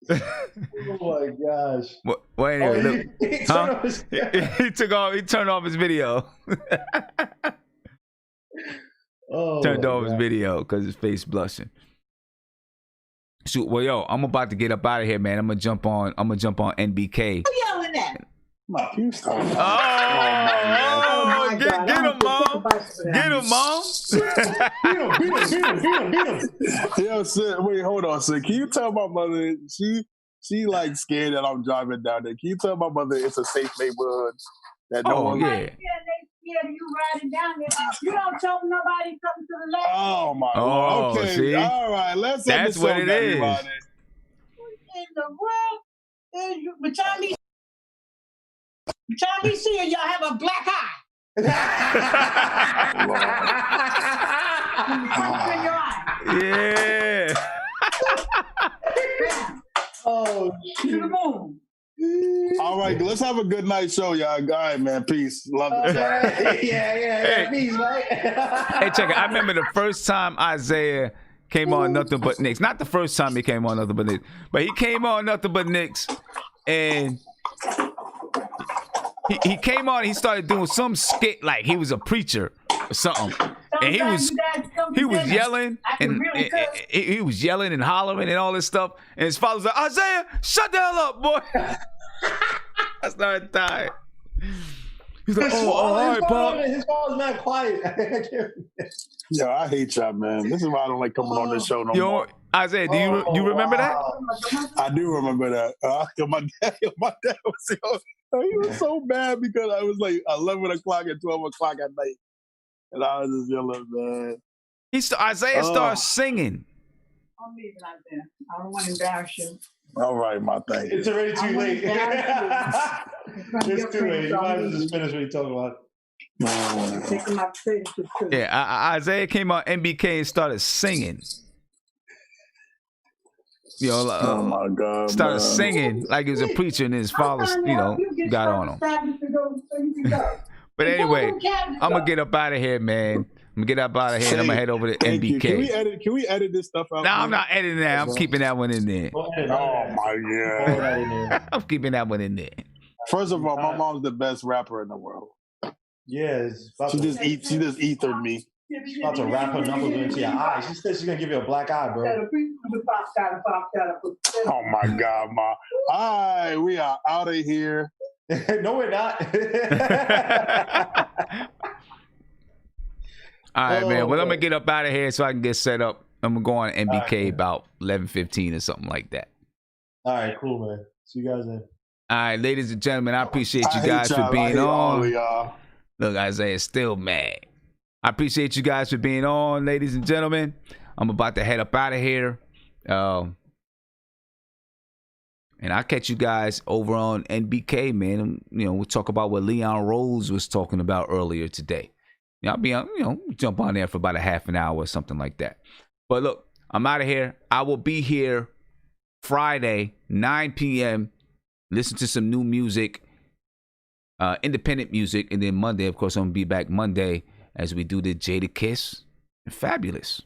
Oh my gosh. Well, anyway, he turned off his video. Turned off his video because his face blushing. Shoot, well, yo, I'm about to get up out of here, man. I'm gonna jump on NBK. Who yelling at? Get him, Mom. Get him, Mom. Beat him. Yo, Sid, wait, hold on, Sid. Can you tell my mother she like scared that I'm driving down there? Can you tell my mother it's a safe neighborhood? That no one. Yeah. They scared you riding down there. You don't tell nobody something to the left. Oh my Lord. Okay. See? All right. Let's. That's what it is. What in the world? But y'all be seeing y'all have a black eye. Yeah. Oh, to the moon. All right, let's have a good night show, y'all. All right, man. Peace. Love it. Yeah. Peace, right? Hey, check it. I remember the first time Isaiah came on Nothing But Nicks. Not the first time he came on Nothing But Nicks, but he came on Nothing But Nicks, and he came on and he started doing some skit like he was a preacher or something. And he was yelling and he was yelling and hollering and all this stuff. And his father was like, Isaiah, shut the hell up, boy. I started dying. He's like, all right, Pop. His father's not quiet. Yo, I hate y'all, man. This is why I don't like coming on this show no more. Isaiah, do you remember that? I do remember that. My dad was he was so mad because I was like 11 o'clock and 12 o'clock at night. And I was just yelling, man. Isaiah starts singing. I'm leaving out there. I don't want to embarrass you. All right, my thing. It's already too late. It's too late. You might as well just finish what you're talking about. Taking my signature too. Yeah, Isaiah came on NBK and started singing. oh my God, started man. singing like he was a preacher, and his father, got on him. But anyway, I'm gonna get up out of here, man. I'm gonna get up out of here, and I'm gonna head over to Thank you. NBK. Can we edit this stuff out? No, I'm not editing that. I'm keeping that one in there. Oh my God. I'm keeping that one in there. First of all, my mom's the best rapper in the world. Yeah, she just ethered me. She's about to wrap her knuckles into your eye. She said she's gonna give you a black eye, bro. Oh my God, Ma. All right, we are out of here. No, we're not. All right, man. Well, I'm gonna get up out of here so I can get set up. I'm gonna go on NBK about 11:15 or something like that. All right, cool, man. See you guys then. All right, ladies and gentlemen, I appreciate you guys for being on. Look, Isaiah's still mad. I appreciate you guys for being on, ladies and gentlemen. I'm about to head up out of here. And I'll catch you guys over on NBK, man. We'll talk about what Leon Rose was talking about earlier today. I'll be on, jump on there for about a half an hour or something like that. But look, I'm out of here. I will be here Friday, 9 p.m. Listen to some new music, independent music. And then Monday, of course, I'm going to be back Monday as we do the Jadakiss and Fabolous.